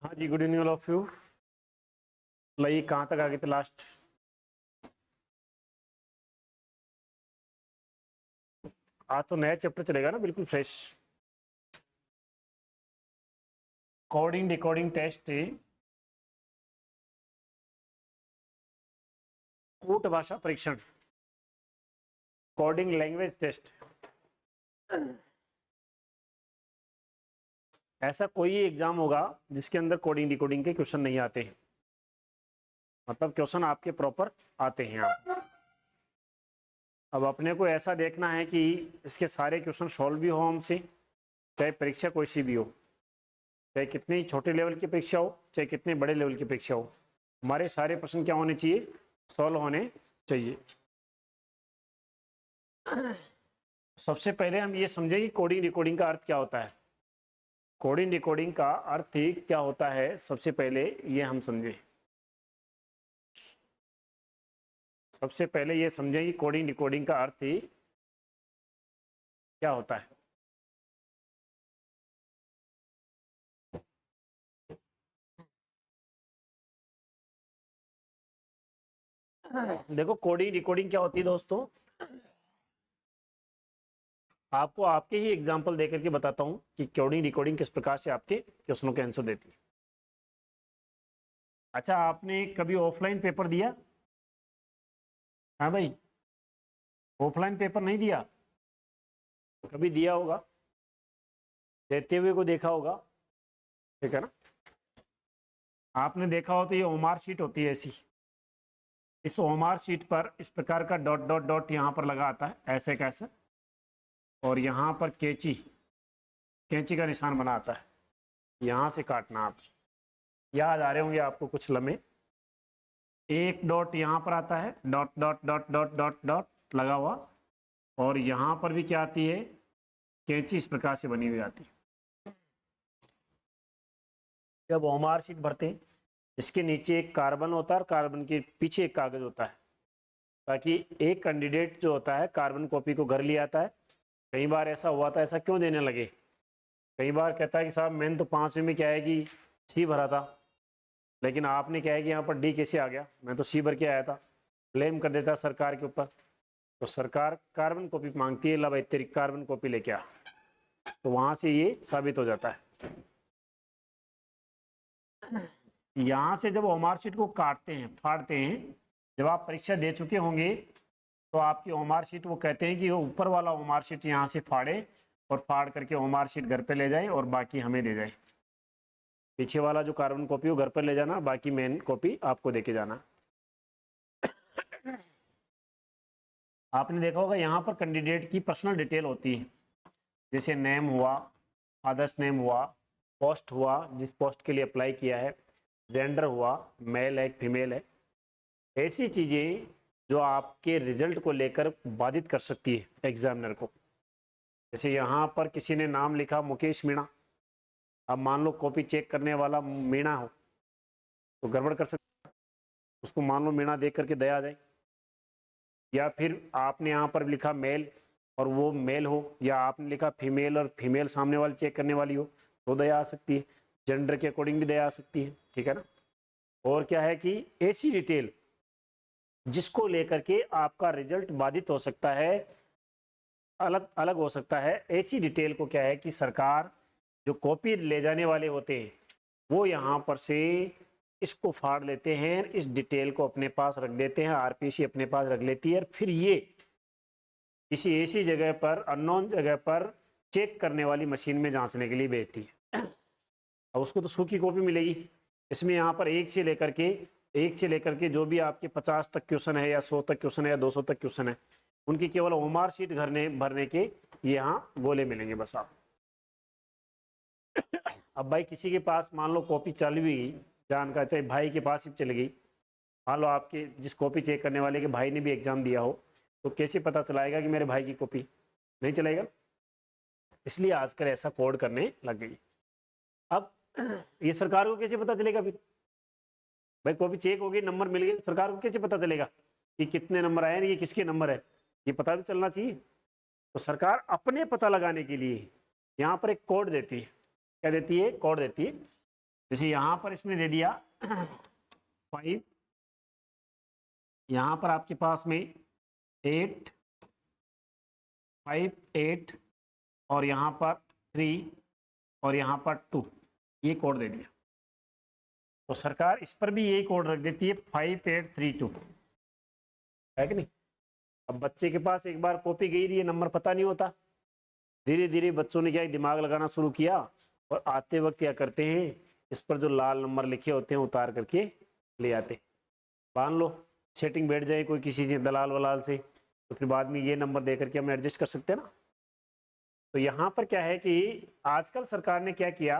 हाँ जी, good evening all of you. लाइए कहाँ तक आ गए थे लास्ट। आज तो नया चैप्टर चलेगा ना, बिल्कुल फ्रेश। कोडिंग डिकोडिंग टेस्ट, कूट भाषा परीक्षण, कोडिंग लैंग्वेज टेस्ट। ऐसा कोई एग्जाम होगा जिसके अंदर कोडिंग डिकोडिंग के क्वेश्चन नहीं आते हैं, मतलब क्वेश्चन आपके प्रॉपर आते हैं। आप अब अपने को ऐसा देखना है कि इसके सारे क्वेश्चन सॉल्व भी हो हमसे, चाहे परीक्षा कोई सी भी हो, चाहे कितनी छोटे लेवल की परीक्षा हो, चाहे कितने बड़े लेवल की परीक्षा हो, हमारे सारे प्रश्न क्या होने चाहिए, सॉल्व होने चाहिए। सबसे पहले हम ये समझें कि कोडिंग डिकोडिंग का अर्थ क्या होता है। कोडिंग डिकोडिंग का अर्थ ही क्या होता है, सबसे पहले ये हम समझें। सबसे पहले ये समझें कि कोडिंग डिकोडिंग का अर्थ ही क्या होता है। देखो, कोडिंग डिकोडिंग क्या होती है दोस्तों, आपको आपके ही एग्जांपल देकर के बताता हूं कि कोडिंग डिकोडिंग किस प्रकार से आपके क्वेश्चनों के आंसर देती है। अच्छा, आपने कभी ऑफलाइन पेपर दिया? हाँ भाई, ऑफलाइन पेपर नहीं दिया? कभी दिया होगा, देते हुए को देखा होगा, ठीक है ना। आपने देखा हो तो ये ओमार शीट होती है ऐसी। इस ओमार शीट पर इस प्रकार का डॉट डॉट डॉट यहाँ पर लगा आता है, ऐसे कैसे, और यहाँ पर कैंची कैंची का निशान बना आता है, यहाँ से काटना। आप याद आ रहे होंगे आपको कुछ लम्हे। एक डॉट यहाँ पर आता है, dot dot dot dot dot dot लगा हुआ, और यहाँ पर भी क्या आती है, कैंची इस प्रकार से बनी हुई आती है। जब ओमार शीट भरते हैं, इसके नीचे एक कार्बन होता है और कार्बन के पीछे एक कागज होता है, ताकि एक कैंडिडेट जो होता है कार्बन कॉपी को घर ले आता है। कई बार ऐसा हुआ था, ऐसा क्यों देने लगे, कई बार कहता है कि साहब मैंने तो 5वीं में क्या है कि सी भरा था, लेकिन आपने क्या है कि यहाँ पर डी कैसे आ गया, मैं तो सी भर के आया था। ब्लेम कर देता है सरकार के ऊपर। तो सरकार कार्बन कॉपी मांगती है, ला भाई तेरी कार्बन कॉपी लेके आ, तो वहां से ये साबित हो जाता है। यहाँ से जब ओमार शीट को काटते हैं, फाड़ते हैं, जब आप परीक्षा दे चुके होंगे तो आपकी ओमार शीट, वो कहते हैं कि वो ऊपर वाला ओमार शीट यहाँ से फाड़े और फाड़ करके ओमार शीट घर पे ले जाए और बाकी हमें दे जाए। पीछे वाला जो कार्बन कॉपी वो घर पर ले जाना, बाकी मेन कॉपी आपको देके जाना। आपने देखा होगा यहाँ पर कैंडिडेट की पर्सनल डिटेल होती है, जैसे नेम हुआ, फादर्स नेम हुआ, पोस्ट हुआ जिस पोस्ट के लिए अप्लाई किया है, जेंडर हुआ, मेल है फीमेल है। ऐसी चीज़ें जो आपके रिजल्ट को लेकर बाधित कर सकती है एग्जामिनर को। जैसे यहाँ पर किसी ने नाम लिखा मुकेश मीणा, अब मान लो कॉपी चेक करने वाला मीणा हो तो गड़बड़ कर सकता है, उसको मान लो मीणा देख करके दया आ जाए। या फिर आपने यहाँ पर लिखा मेल और वो मेल हो, या आपने लिखा फीमेल और फीमेल सामने वाली चेक करने वाली हो, तो दया आ सकती है। जेंडर के अकॉर्डिंग भी दया आ सकती है, ठीक है ना। और क्या है कि ऐसी डिटेल जिसको लेकर के आपका रिजल्ट बाधित हो सकता है, अलग अलग हो सकता है, ऐसी डिटेल को क्या है कि सरकार, जो कॉपी ले जाने वाले होते हैं, वो यहाँ पर से इसको फाड़ लेते हैं, इस डिटेल को अपने पास रख देते हैं, आरपीसी अपने पास रख लेती है, और फिर ये किसी ऐसी जगह पर, अननोन जगह पर चेक करने वाली मशीन में जांचने के लिए भेजती है। अब उसको तो सूखी कॉपी मिलेगी, इसमें यहाँ पर एक से लेकर के जो भी आपके 50 तक क्वेश्चन है, या 100 तक क्वेश्चन है, या 200 तक क्वेश्चन है, उनकी केवल ओमार शीट भरने के यहाँ गोले मिलेंगे बस आप। अब भाई किसी के पास मान लो कॉपी चल भी गई, जान का चाहे भाई के पास ही चली गई, मान लो आपके जिस कॉपी चेक करने वाले के भाई ने भी एग्जाम दिया हो, तो कैसे पता चलाएगा कि मेरे भाई की कॉपी, नहीं चलेगा। इसलिए आजकल ऐसा कोड करने लग गई। अब ये सरकार को कैसे पता चलेगा फिर, भाई कॉपी चेक हो गई, नंबर मिल गए, सरकार को कैसे पता चलेगा कि कितने नंबर आए, ये किसके नंबर है, ये पता तो चलना चाहिए। तो सरकार अपने पता लगाने के लिए यहाँ पर एक कोड देती है। क्या देती है, कोड देती है। जैसे यहाँ पर इसने दे दिया 5, यहाँ पर आपके पास में 8, 5, 8 और यहाँ पर 3 और यहाँ पर 2, ये कोड दे दिया। तो सरकार इस पर भी यही कोड रख देती है 5832, है कि नहीं। अब बच्चे के पास एक बार कॉपी गई रही है, नंबर पता नहीं होता, धीरे धीरे बच्चों ने क्या दिमाग लगाना शुरू किया और आते वक्त क्या करते हैं, इस पर जो लाल नंबर लिखे होते हैं उतार करके ले आते। मान लो सेटिंग बैठ जाए कोई किसी से दलाल वलाल से, तो फिर बाद में ये नंबर दे करके हम एडजस्ट कर सकते हैं ना। तो यहाँ पर क्या है कि आजकल सरकार ने क्या किया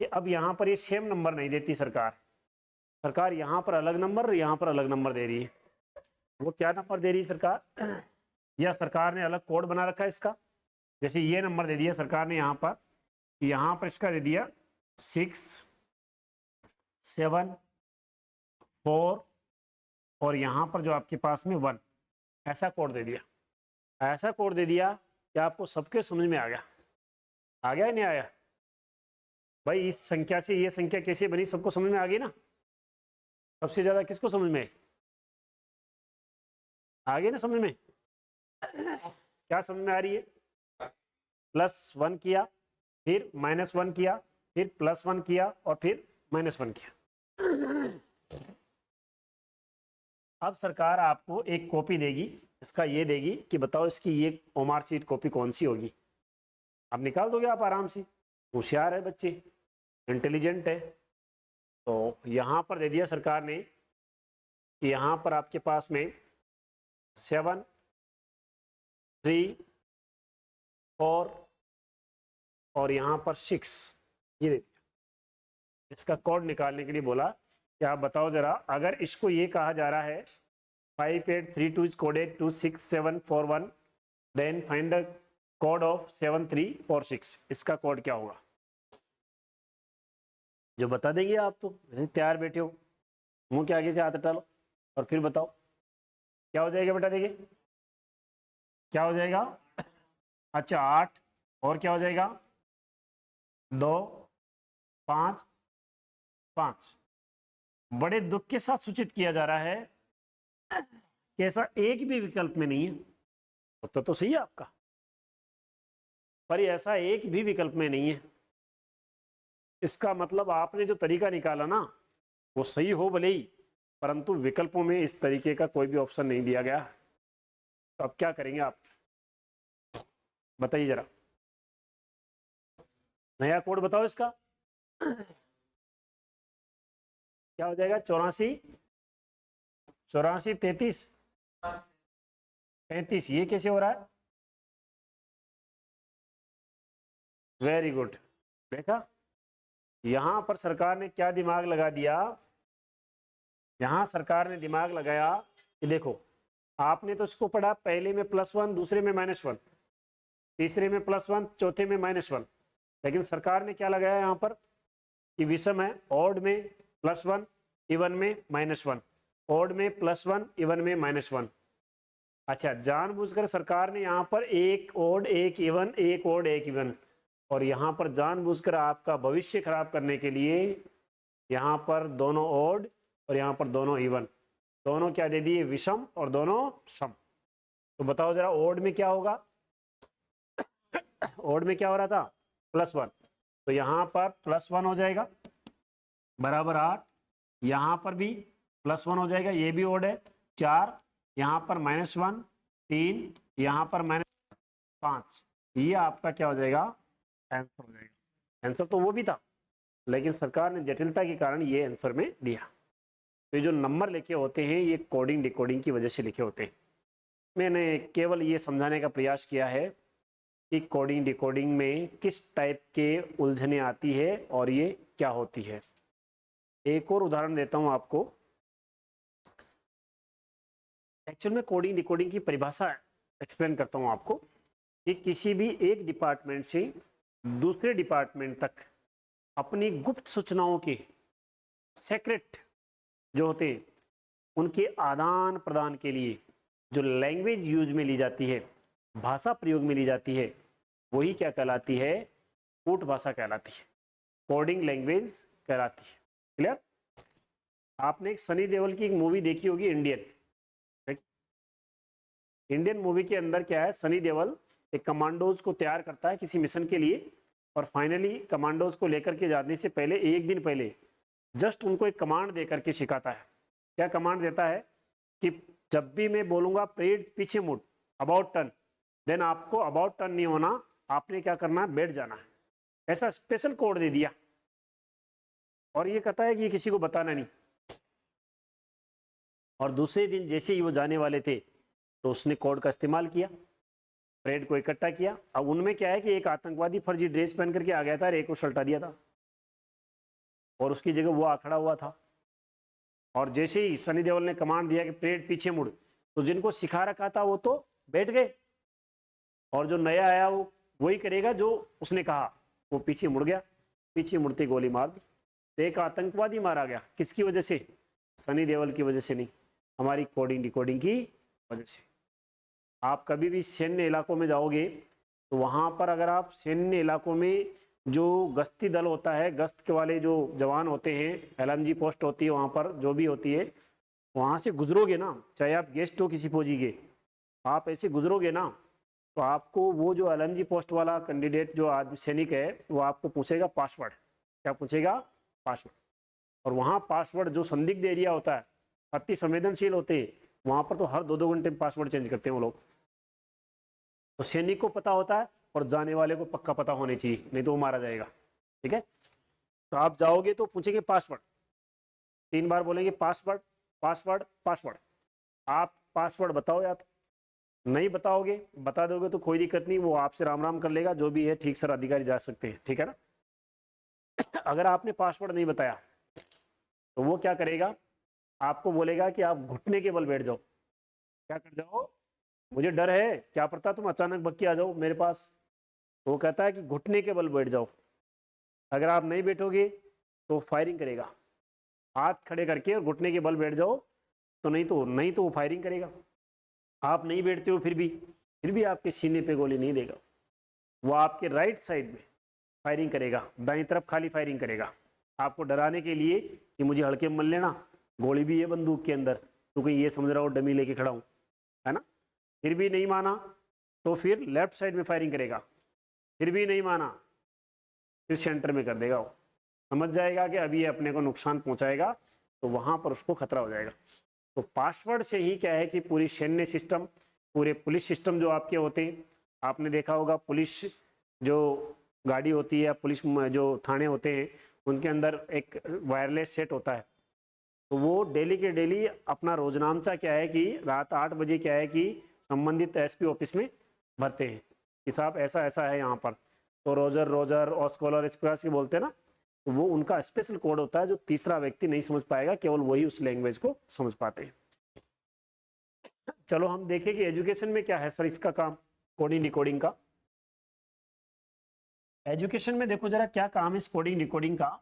कि अब यहाँ पर ये सेम नंबर नहीं देती सरकार यहाँ पर अलग नंबर, यहाँ पर अलग नंबर दे रही है। वो क्या नंबर दे रही है सरकार, या सरकार ने अलग कोड बना रखा है इसका। जैसे ये नंबर दे दिया सरकार ने यहाँ पर इसका दे दिया 6, 7, 4 और यहाँ पर जो आपके पास में 1, ऐसा कोड दे दिया। ऐसा कोड दे दिया कि आपको सबके समझ में आ गया या नहीं आया भाई। इस संख्या से ये संख्या कैसे बनी, सबको समझ में आ गई ना। सबसे ज्यादा किसको समझ में आ गई ना समझ में। क्या समझ में आ रही है, +1 किया, फिर -1 किया, फिर +1 किया और फिर -1 किया। अब सरकार आपको एक कॉपी देगी, इसका ये देगी कि बताओ इसकी ये ओमार शीट कॉपी कौन सी होगी। आप निकाल दोगे आप आराम से, होशियार है बच्चे, इंटेलिजेंट है। तो यहाँ पर दे दिया सरकार ने कि यहाँ पर आपके पास में 7, 3, 4 और यहाँ पर 6, ये दे दिया। इसका कोड निकालने के लिए बोला कि आप बताओ जरा, अगर इसको ये कहा जा रहा है 5832 is coded to 6741, then find the code of 7346, इसका कोड क्या होगा। जो बता देंगे आप तो तैयार बैठे हो, मुंह के आगे से हाथ हटा लो और फिर बताओ क्या हो जाएगा बेटा। देखिए क्या हो जाएगा, अच्छा 8 और क्या हो जाएगा 2, 5, 5। बड़े दुख के साथ सूचित किया जा रहा है कि ऐसा एक भी विकल्प में नहीं है। उत्तर तो सही है आपका, पर ऐसा एक भी विकल्प में नहीं है। इसका मतलब आपने जो तरीका निकाला ना वो सही हो भले ही, परंतु विकल्पों में इस तरीके का कोई भी ऑप्शन नहीं दिया गया। तो अब क्या करेंगे आप बताइए जरा, नया कोड बताओ इसका। क्या हो जाएगा 84, 33, 35, ये कैसे हो रहा है। वेरी गुड, देखा यहां पर सरकार ने क्या दिमाग लगा दिया। यहां सरकार ने दिमाग लगाया कि देखो आपने तो इसको पढ़ा पहले में +1, दूसरे में -1, तीसरे में +1, चौथे में -1, लेकिन सरकार ने क्या लगाया यहाँ पर कि विषम है, ऑड में +1, इवन में -1, ऑड में +1, इवन में -1। अच्छा, जानबूझकर सरकार ने यहाँ पर एक ऑड एक इवन, एक ऑड एक इवन, और यहाँ पर जानबूझकर आपका भविष्य खराब करने के लिए यहाँ पर दोनों ऑड और यहाँ पर दोनों इवन, दोनों क्या दे दिए विषम और दोनों सम। तो बताओ जरा ऑड में क्या होगा, ऑड में क्या हो रहा था +1, तो यहाँ पर +1 हो जाएगा बराबर 8, यहाँ पर भी +1 हो जाएगा, ये भी ऑड है 4, यहाँ पर -1, 3, यहाँ पर -5, ये आपका क्या हो जाएगा आंसर हो जाएगा। आंसर तो वो भी था, लेकिन सरकार ने जटिलता के कारण ये आंसर में दिया। तो ये जो नंबर लिखे होते हैं ये कोडिंग डिकोडिंग की वजह से लिखे होते हैं। मैंने केवल ये समझाने का प्रयास किया है कि कोडिंग डिकोडिंग में किस टाइप के उलझने आती है और ये क्या होती है। एक और उदाहरण देता हूँ आपको। एक्चुअल में कोडिंग डिकोडिंग की परिभाषा एक्सप्लेन करता हूँ आपको कि किसी भी एक डिपार्टमेंट से दूसरे डिपार्टमेंट तक अपनी गुप्त सूचनाओं के सेक्रेट जो होते हैं उनके आदान प्रदान के लिए जो लैंग्वेज यूज में ली जाती है, भाषा प्रयोग में ली जाती है, वही क्या कहलाती है कूट भाषा कहलाती है। कोडिंग लैंग्वेज कहलाती है। क्लियर? आपने एक सनी देओल की एक मूवी देखी होगी इंडियन। इंडियन मूवी के अंदर क्या है, सनी देओल एक कमांडोज को तैयार करता है किसी मिशन के लिए, और फाइनली कमांडोज को लेकर के जाने से पहले एक दिन पहले जस्ट उनको एक कमांड दे करके सिखाता है। क्या कमांड देता है कि जब भी मैं बोलूंगा परेड पीछे मुड़, अबाउट टर्न, देन आपको अबाउट टर्न नहीं होना, आपने क्या करना है, बैठ जाना है। ऐसा स्पेशल कोड दे दिया, और ये कहता है कि ये किसी को बताना नहीं। और दूसरे दिन जैसे ही वो जाने वाले थे तो उसने कोड का इस्तेमाल किया, परेड को इकट्ठा किया। अब उनमें क्या है कि एक आतंकवादी फर्जी ड्रेस पहन करके आ गया था और एक को सल्टा दिया था, और उसकी जगह वो खड़ा हुआ था। और जैसे ही सनी देओल ने कमांड दिया कि परेड पीछे मुड़, तो जिनको सिखा रखा था वो तो बैठ गए, और जो नया आया वो वही करेगा जो उसने कहा। वो पीछे मुड़ गया, पीछे मुड़ते गोली मार दी, तो एक आतंकवादी मारा गया। किसकी वजह से? सनी देओल की वजह से नहीं, हमारी कोडिंग डिकोडिंग की वजह से। आप कभी भी सैन्य इलाकों में जाओगे तो वहाँ पर अगर आप सैन्य इलाकों में जो गश्ती दल होता है, गश्त के वाले जो जवान होते हैं, LMG पोस्ट होती है वहाँ पर जो भी होती है, वहाँ से गुजरोगे ना, चाहे आप गेस्ट हो किसी फौजी के, आप ऐसे गुजरोगे ना, तो आपको वो जो LMG पोस्ट वाला कैंडिडेट जो आदमी सैनिक है वो आपको पूछेगा पासवर्ड। क्या पूछेगा? पासवर्ड। और वहाँ पासवर्ड जो संदिग्ध एरिया होता है, अति संवेदनशील होते हैं, वहाँ पर तो हर 2-2 घंटे में पासवर्ड चेंज करते हैं वो लोग। तो सैनिक को पता होता है और जाने वाले को पक्का पता होने चाहिए, नहीं तो वो मारा जाएगा। ठीक है? तो आप जाओगे तो पूछेंगे पासवर्ड, 3 बार बोलेंगे पासवर्ड पासवर्ड पासवर्ड। आप पासवर्ड बताओ, या तो नहीं बताओगे, बता दोगे तो कोई दिक्कत नहीं, वो आपसे राम राम कर लेगा, जो भी है ठीक सर अधिकारी जा सकते हैं। ठीक है ना? अगर आपने पासवर्ड नहीं बताया तो वो क्या करेगा, आपको बोलेगा कि आप घुटने के बल बैठ जाओ। क्या कर जाओ? मुझे डर है, क्या पता तुम अचानक भग के आ जाओ मेरे पास। तो वो कहता है कि घुटने के बल बैठ जाओ। अगर आप नहीं बैठोगे तो फायरिंग करेगा, हाथ खड़े करके और घुटने के बल बैठ जाओ, तो नहीं तो वो फायरिंग करेगा। आप नहीं बैठते हो फिर भी आपके सीने पे गोली नहीं देगा, वो आपके राइट साइड में फायरिंग करेगा, दाईं तरफ खाली फायरिंग करेगा, आपको डराने के लिए कि मुझे हल्के में मत लेना, गोली भी है बंदूक के अंदर, तो कहीं ये समझ रहा हो डमी लेके खड़ा हूँ, है ना? फिर भी नहीं माना तो फिर लेफ्ट साइड में फायरिंग करेगा, फिर भी नहीं माना फिर सेंटर में कर देगा। वो समझ जाएगा कि अभी ये अपने को नुकसान पहुंचाएगा, तो वहां पर उसको खतरा हो जाएगा। तो पासवर्ड से ही क्या है कि पूरी सैन्य सिस्टम, पूरे पुलिस सिस्टम जो आपके होते हैं, आपने देखा होगा पुलिस जो गाड़ी होती है, पुलिस जो थाने होते हैं, उनके अंदर एक वायरलेस सेट होता है। तो वो डेली के डेली अपना रोजनामचा क्या है कि रात 8 बजे क्या है कि संबंधित SP ऑफिस में भरते हैं कि साहब ऐसा ऐसा है यहाँ पर। तो रोजर और स्कॉलर इस प्रकार से बोलते हैं ना, तो वो उनका स्पेशल कोड होता है जो तीसरा व्यक्ति नहीं समझ पाएगा, केवल वही उस लैंग्वेज को समझ पाते हैं। चलो हम देखें कि एजुकेशन में क्या है सर इसका काम, कोडिंग डिकोडिंग का। एजुकेशन में देखो जरा क्या काम है इस कोडिंग डिकोडिंग का।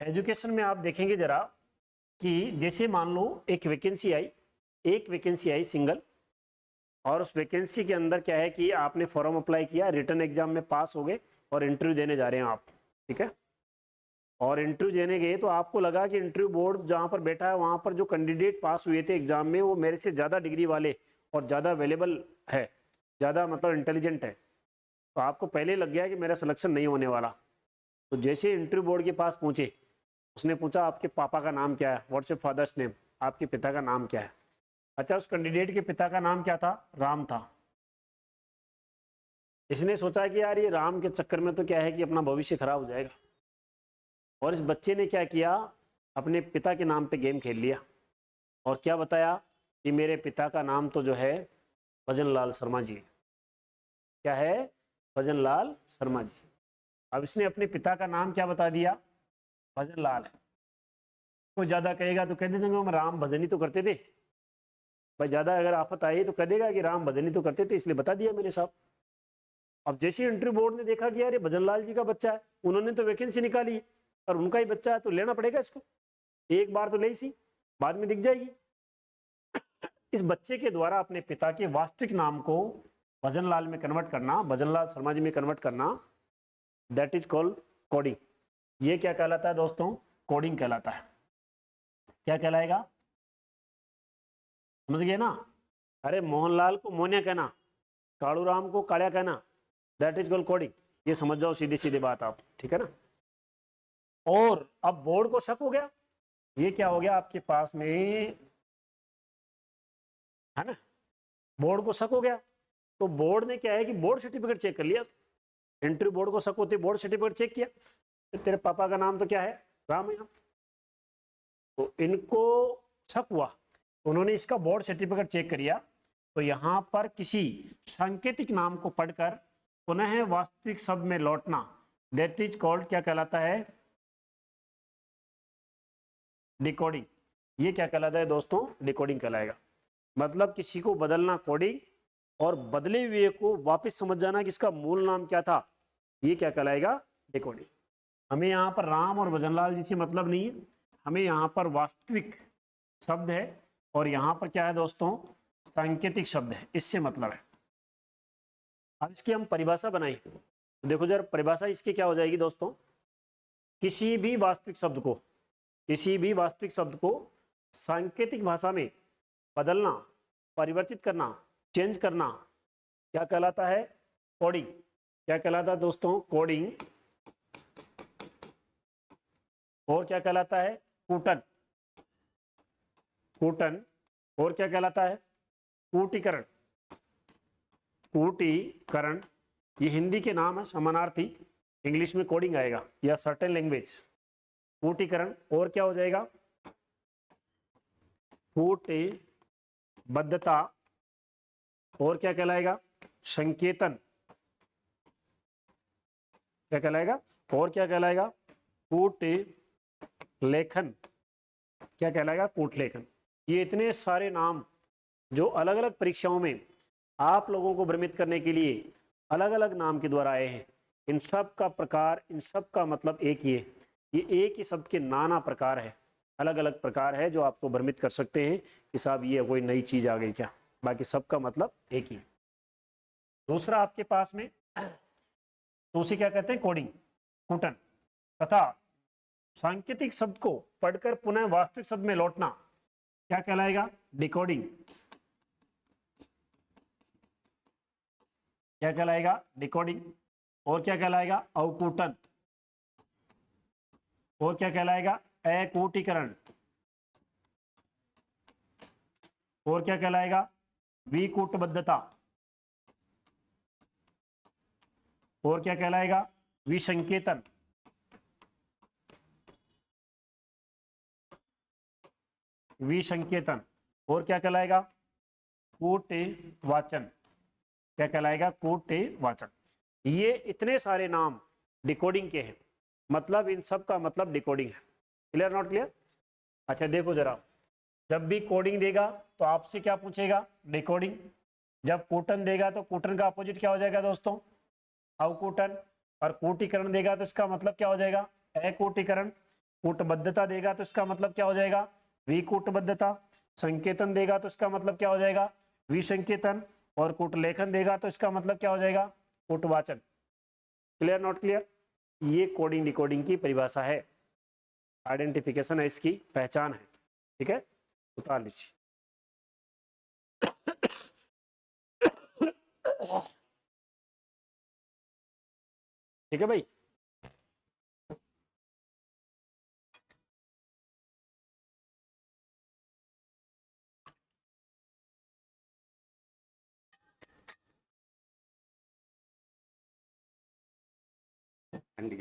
एजुकेशन में आप देखेंगे जरा कि जैसे मान लो एक वैकेंसी आई सिंगल, और उस वैकेंसी के अंदर क्या है कि आपने फॉर्म अप्लाई किया, रिटर्न एग्जाम में पास हो गए और इंटरव्यू देने जा रहे हैं आप। ठीक है? और इंटरव्यू देने गए तो आपको लगा कि इंटरव्यू बोर्ड जहाँ पर बैठा है वहाँ पर जो कैंडिडेट पास हुए थे एग्जाम में वो मेरे से ज़्यादा डिग्री वाले और ज़्यादा अवेलेबल है, ज़्यादा मतलब इंटेलिजेंट है, तो आपको पहले लग गया कि मेरा सिलेक्शन नहीं होने वाला। तो जैसे इंटरव्यू बोर्ड के पास पहुँचे, उसने पूछा आपके पापा का नाम क्या है, व्हाट्स योर फादर्स नेम, आपके पिता का नाम क्या है। अच्छा, उस कैंडिडेट के पिता का नाम क्या था? राम था। इसने सोचा कि यार ये राम के चक्कर में तो क्या है कि अपना भविष्य खराब हो जाएगा, और इस बच्चे ने क्या किया, अपने पिता के नाम पे गेम खेल लिया और क्या बताया कि मेरे पिता का नाम तो जो है भजन लाल शर्मा जी। क्या है? भजन लाल शर्मा जी। अब इसने अपने पिता का नाम क्या बता दिया? भजन लाल है। कोई ज़्यादा कहेगा तो कह देंगे हम राम भजन ही तो करते थे भाई, ज़्यादा अगर आफत आई तो कह देगा कि राम भजन ही तो करते थे, इसलिए बता दिया मैंने साहब। अब जैसे इंटरव्यू बोर्ड ने देखा कि यार ये भजन लाल जी का बच्चा है, उन्होंने तो वैकेंसी निकाली और उनका ही बच्चा है तो लेना पड़ेगा इसको, एक बार तो ले सी, बाद में दिख जाएगी। इस बच्चे के द्वारा अपने पिता के वास्तविक नाम को भजन लाल में कन्वर्ट करना, भजन लाल शर्मा जी में कन्वर्ट करना, दैट इज कॉल्ड कोडिंग। ये क्या कहलाता है दोस्तों? कोडिंग कहलाता है। क्या कहलाएगा? समझ गए ना? अरे मोहनलाल को मोनिया कहना, कालूराम को कालिया कहना, दैट इज कॉल्ड कोडिंग। ये समझ जाओ सीधी सीधी बात आप, ठीक है ना? और अब बोर्ड को शक हो गया, ये क्या हो गया आपके पास में, है ना? बोर्ड को शक हो गया, तो बोर्ड ने क्या है कि बोर्ड सर्टिफिकेट चेक कर लिया। एंट्री बोर्ड को शक होती है, बोर्ड सर्टिफिकेट चेक किया, तो तेरे पापा का नाम तो क्या है? राम है। तो इनको शक हुआ, तो उन्होंने इसका बोर्ड सर्टिफिकेट चेक किया, तो यहाँ पर किसी सांकेतिक नाम को पढ़कर पुनः वास्तविक शब्द में लौटना, दैट इज कॉल्ड, क्या कहलाता है? डिकोडिंग। ये क्या कहलाता है दोस्तों? डिकोडिंग कहलाएगा। मतलब किसी को बदलना कोडिंग, और बदले हुए को वापस समझ जाना कि इसका मूल नाम क्या था, ये क्या कहलाएगा? डिकोडिंग। हमें यहाँ पर राम और भजनलाल जी से मतलब नहीं है, हमें यहाँ पर वास्तविक शब्द है, और यहाँ पर क्या है दोस्तों? सांकेतिक शब्द है, इससे मतलब है। अब इसकी हम परिभाषा बनाई, तो देखो जरा परिभाषा इसकी क्या हो जाएगी दोस्तों? किसी भी वास्तविक शब्द को, किसी भी वास्तविक शब्द को सांकेतिक भाषा में बदलना, परिवर्तित करना, चेंज करना, क्या कहलाता है? कोडिंग। क्या कहलाता है दोस्तों? कोडिंग। और क्या कहलाता है? कूटन। कूटन। और क्या कहलाता है? कूटीकरण। कूटीकरण, ये हिंदी के नाम है समानार्थी, इंग्लिश में कोडिंग आएगा, या सर्टेन लैंग्वेज। कूटीकरण, और क्या हो जाएगा? कूटबद्धता, और क्या कहलाएगा? संकेतन। क्या कहलाएगा? और क्या कहलाएगा? कूट लेखन। क्या कहलाएगा? कूट लेखन। ये इतने सारे नाम जो अलग अलग परीक्षाओं में आप लोगों को भ्रमित करने के लिए अलग अलग नाम के द्वारा आए हैं, इन सब का प्रकार, इन सब का मतलब एक ही है। ये एक ही शब्द के नाना प्रकार है, अलग अलग प्रकार है, जो आपको भ्रमित कर सकते हैं कि साहब ये कोई नई चीज आ गई क्या। बाकी सबका मतलब एक ही है। दूसरा आपके पास में, तो उसे क्या कहते हैं? Coding, Coulter. तथा सांकेतिक शब्द को पढ़कर पुनः वास्तविक शब्द में लौटना, क्या कहलाएगा? डिकोडिंग। क्या कहलाएगा? डिकोडिंग। और क्या कहलाएगा? अवकूटन। और क्या कहलाएगा? अकूटीकरण। और क्या कहलाएगा? विकूटबद्धता। और क्या कहलाएगा? विसंकेतन। विसंकेतन। और क्या कहलाएगा? कूटवाचन। क्या कहलाएगा? कूटवाचन। ये इतने सारे नाम डिकोडिंग के हैं, मतलब इन सब का मतलब डिकोडिंग है। Clear not clear? अच्छा देखो जरा, जब भी कोडिंग देगा तो आपसे क्या पूछेगा? डिकोडिंग। जब कूटन देगा तो कूटन का अपोजिट क्या हो जाएगा दोस्तों? अवकूटन। और कूटीकरण देगा तो इसका मतलब क्या हो जाएगा? अकूटीकरण। कूटबद्धता देगा तो इसका मतलब क्या हो जाएगा? विकूटबद्धता। संकेतन देगा तो इसका मतलब क्या हो जाएगा? विसंकेतन। और कूटलेखन देगा तो इसका मतलब क्या हो जाएगा? कूटवाचन। Clear not clear? ये कोडिंग डिकोडिंग की परिभाषा है, आइडेंटिफिकेशन है, इसकी पहचान है। ठीक है, उतार लीजिए। ठीक है भाई। ठंडी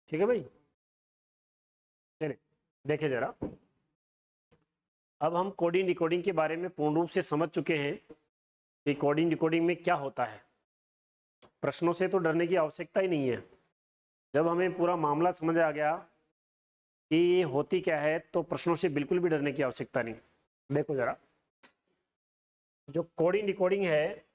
ठीक है भाई, चलिए देखिए जरा, अब हम कोडिंग डिकोडिंग के बारे में पूर्ण रूप से समझ चुके हैं कि कोडिंग डिकोडिंग में क्या होता है। प्रश्नों से तो डरने की आवश्यकता ही नहीं है। जब हमें पूरा मामला समझ आ गया कि ये होती क्या है, तो प्रश्नों से बिल्कुल भी डरने की आवश्यकता नहीं। देखो जरा, जो कोडिंग डिकोडिंग है,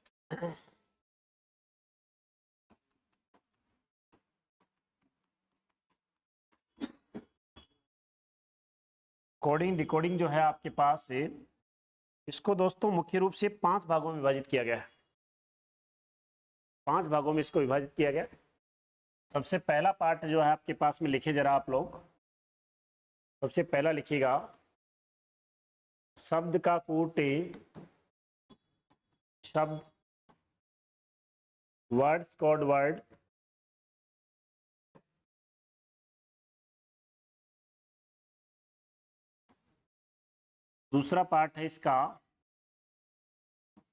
कोडिंग डिकोडिंग जो है आपके पास से, इसको दोस्तों मुख्य रूप से 5 भागों में विभाजित किया गया है। 5 भागों में इसको विभाजित किया गया। सबसे पहला पार्ट जो है आपके पास में, लिखे जरा आप लोग, सबसे पहला लिखिएगा, शब्द का कूटे शब्द, वर्ड्स कोड वर्ड, दूसरा पार्ट है इसका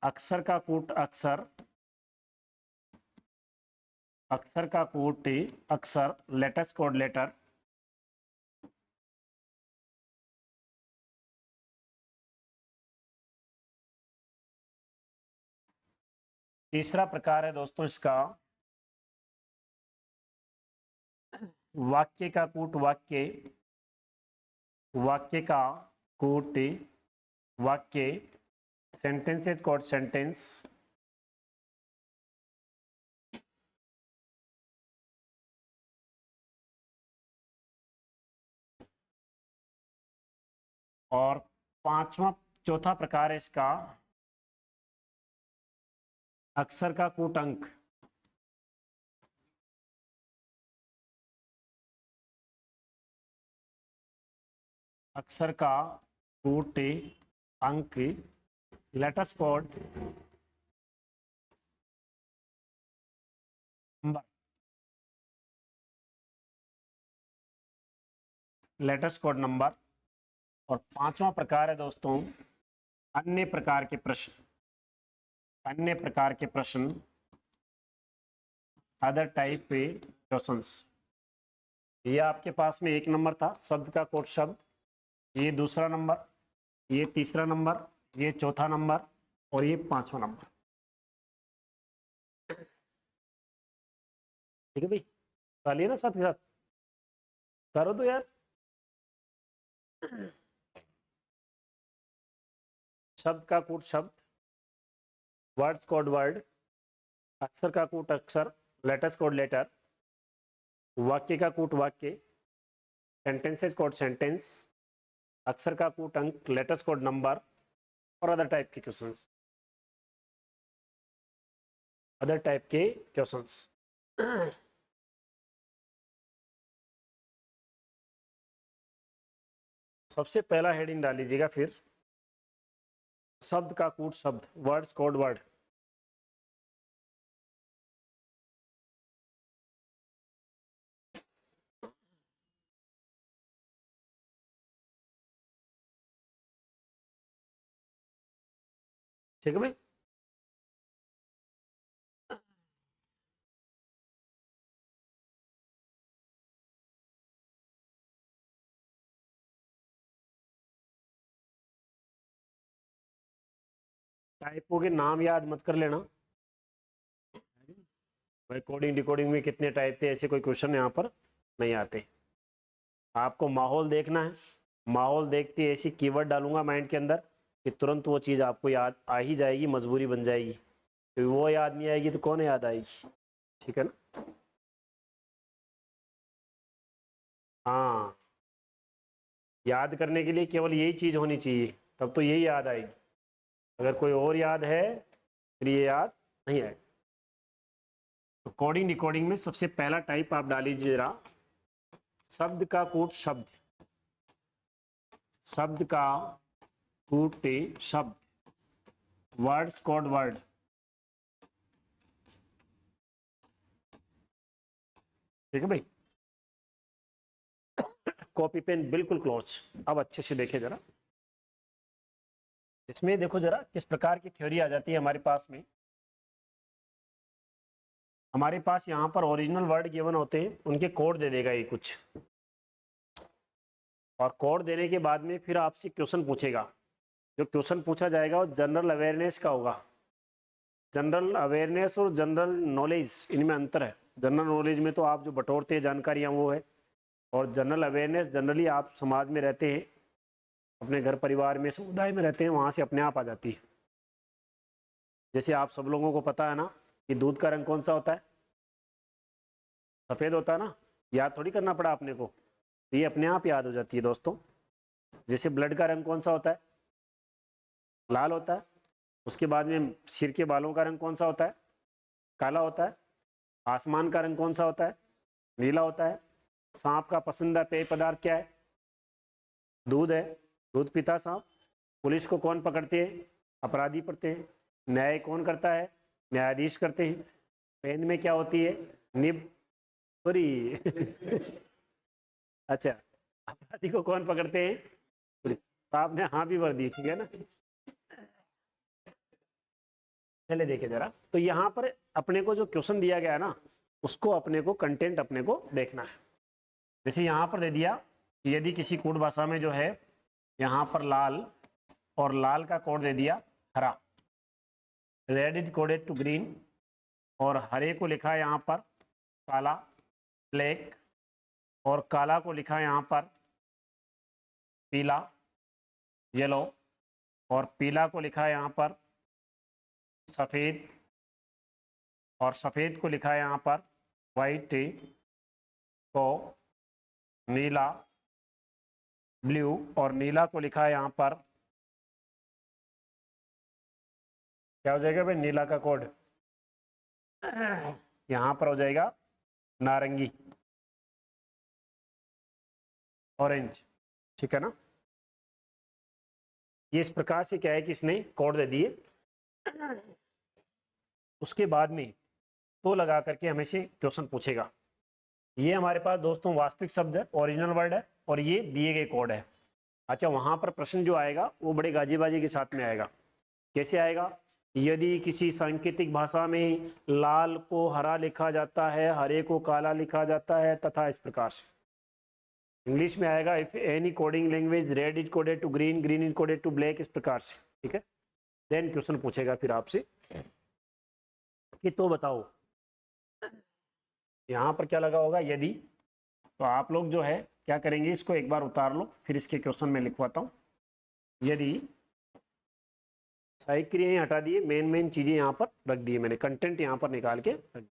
अक्षर का कूट अक्षर, अक्षर का कूट अक्षर, लेटर्स कोड लेटर, तीसरा प्रकार है दोस्तों इसका वाक्य का कूट वाक्य, वाक्य का कूट वाक्य, सेंटेंसेज कोड सेंटेंस, और चौथा प्रकार है इसका अक्षर का कूट अंक, अक्षर का कूट अंक, letters code number, letters code number. और 5वां प्रकार है दोस्तों अन्य प्रकार के प्रश्न, अन्य प्रकार के प्रश्न, अदर टाइप क्वेश्चंस। ये आपके पास में 1 नंबर था, शब्द का कोट शब्द, ये 2रा नंबर, ये 3रा नंबर, ये 4था नंबर, और ये 5वां नंबर। ठीक है भाई, डालिए ना साथ के साथ, करो तो यार। शब्द का कूट शब्द, वर्ड्स कोड वर्ड, अक्षर का कूट अक्षर, लेटर्स कोड लेटर, वाक्य का कूट वाक्य, सेंटेंसेस कोड सेंटेंस, अक्षर का कूट अंक, लेटर्स कोड नंबर, और अदर टाइप के क्वेश्चंस, अदर टाइप के क्वेश्चंस। सबसे पहला हेडिंग डाल लीजिएगा फिर, शब्द का कूट शब्द, वर्ड्स कोड वर्ड। ठीक है भाई, टाइपों के नाम याद मत कर लेना भाई, कोडिंग डिकोडिंग में कितने टाइप थे, ऐसे कोई क्वेश्चन यहाँ पर नहीं आते। आपको माहौल देखना है, माहौल देखते ऐसी कीवर्ड डालूंगा माइंड के अंदर कि तुरंत वो चीज़ आपको याद आ ही जाएगी, मजबूरी बन जाएगी। तो वो याद नहीं आएगी तो कौन याद आएगी, ठीक है ना। हाँ, याद करने के लिए केवल यही चीज़ होनी चाहिए, तब तो यही याद आएगी। अगर कोई और याद है फिर ये याद नहीं आएगी। तो कोडिंग डिकोडिंग में सबसे पहला टाइप आप डाल लीजिए जरा, शब्द का कूट शब्द, शब्द का कूट शब्द, वर्ड्स कोड वर्ड। ठीक है भाई, कॉपी पेन बिल्कुल क्लोज। अब अच्छे से देखे जरा, इसमें देखो जरा किस प्रकार की थ्योरी आ जाती है हमारे पास में। हमारे पास यहाँ पर ओरिजिनल वर्ड गिवन होते हैं, उनके कोड दे देगा ये कुछ, और कोड देने के बाद में फिर आपसे क्वेश्चन पूछेगा। जो क्वेश्चन पूछा जाएगा वो जनरल अवेयरनेस का होगा। जनरल अवेयरनेस और जनरल नॉलेज, इनमें अंतर है। जनरल नॉलेज में तो आप जो बटोरते हैं जानकारियाँ वो है, और जनरल अवेयरनेस जनरली आप समाज में रहते हैं, अपने घर परिवार में समुदाय में रहते हैं, वहाँ से अपने आप आ जाती है। जैसे आप सब लोगों को पता है ना कि दूध का रंग कौन सा होता है, सफ़ेद होता है ना, याद थोड़ी करना पड़ा आपने को, ये अपने आप याद हो जाती है दोस्तों। जैसे ब्लड का रंग कौन सा होता है, लाल होता है। उसके बाद में सिर के बालों का रंग कौन सा होता है, काला होता है। आसमान का रंग कौन सा होता है, नीला होता है। सांप का पसंदीदा पेय पदार्थ क्या है, दूध है, दूध पीता सांप। पुलिस को कौन पकड़ते हैं, अपराधी पढ़ते हैं। न्याय कौन करता है, न्यायाधीश करते हैं। पेन में क्या होती है, निब, सॉरी अच्छा, अपराधी को कौन पकड़ते हैं, पुलिस। तो आपने हाँ भी भर दी, ठीक है ना। चले देखे जरा, तो यहाँ पर अपने को जो क्वेश्चन दिया गया है ना, उसको अपने को कंटेंट अपने को देखना है। जैसे यहाँ पर दे दिया कि यदि किसी कूट भाषा में जो है यहाँ पर लाल, और लाल का कोड दे दिया हरा, red is coded to green, और हरे को लिखा है यहाँ पर काला, ब्लैक, और काला को लिखा है यहाँ पर पीला, येलो, और पीला को लिखा है यहाँ पर सफ़ेद, और सफ़ेद को लिखा है यहाँ पर वाइट, को नीला, ब्लू, और नीला को लिखा है यहाँ पर क्या हो जाएगा भाई, नीला का कोड यहाँ पर हो जाएगा नारंगी, ऑरेंज, ठीक है ना। ये इस प्रकार से क्या है कि इसने कोड दे दिए। उसके बाद में तो लगा करके हमें से क्वेश्चन पूछेगा। ये हमारे पास दोस्तों वास्तविक शब्द है, ओरिजिनल वर्ड है, और ये दिए गए कोड है। अच्छा, वहां पर प्रश्न जो आएगा वो बड़े गाजीबाजी के साथ में आएगा। कैसे आएगा, यदि किसी सांकेतिक भाषा में लाल को हरा लिखा जाता है, हरे को काला लिखा जाता है, तथा इस प्रकार से। इंग्लिश में आएगा if any coding language, red is coded to green, green is coded to black, इस प्रकार से, ठीक है। देन क्वेश्चन पूछेगा फिर आपसे कि तो बताओ यहाँ पर क्या लगा होगा, यदि। तो आप लोग जो है क्या करेंगे, इसको एक बार उतार लो, फिर इसके क्वेश्चन में लिखवाता हूँ। यदि सहायक क्रियाएं हटा दिए, मेन चीजें यहाँ पर रख दिए मैंने, कंटेंट यहाँ पर निकाल के रख दिए।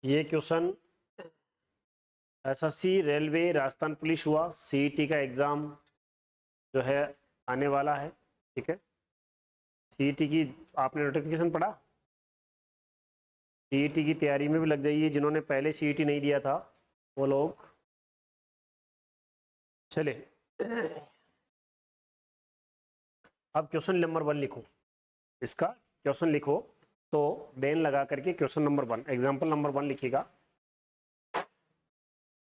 ये question SSC, railway, Rajasthan police हुआ, सीईटी का एग्जाम जो है आने वाला है, ठीक है। सीईटी की आपने नोटिफिकेशन पढ़ा, सीईटी की तैयारी में भी लग जाइए। जिन्होंने पहले सीईटी नहीं दिया था वो लोग। चले अब क्वेश्चन नंबर 1 लिखो, इसका क्वेश्चन लिखो, तो देन लगा करके क्वेश्चन नंबर 1, एग्जाम्पल नंबर 1 लिखिएगा।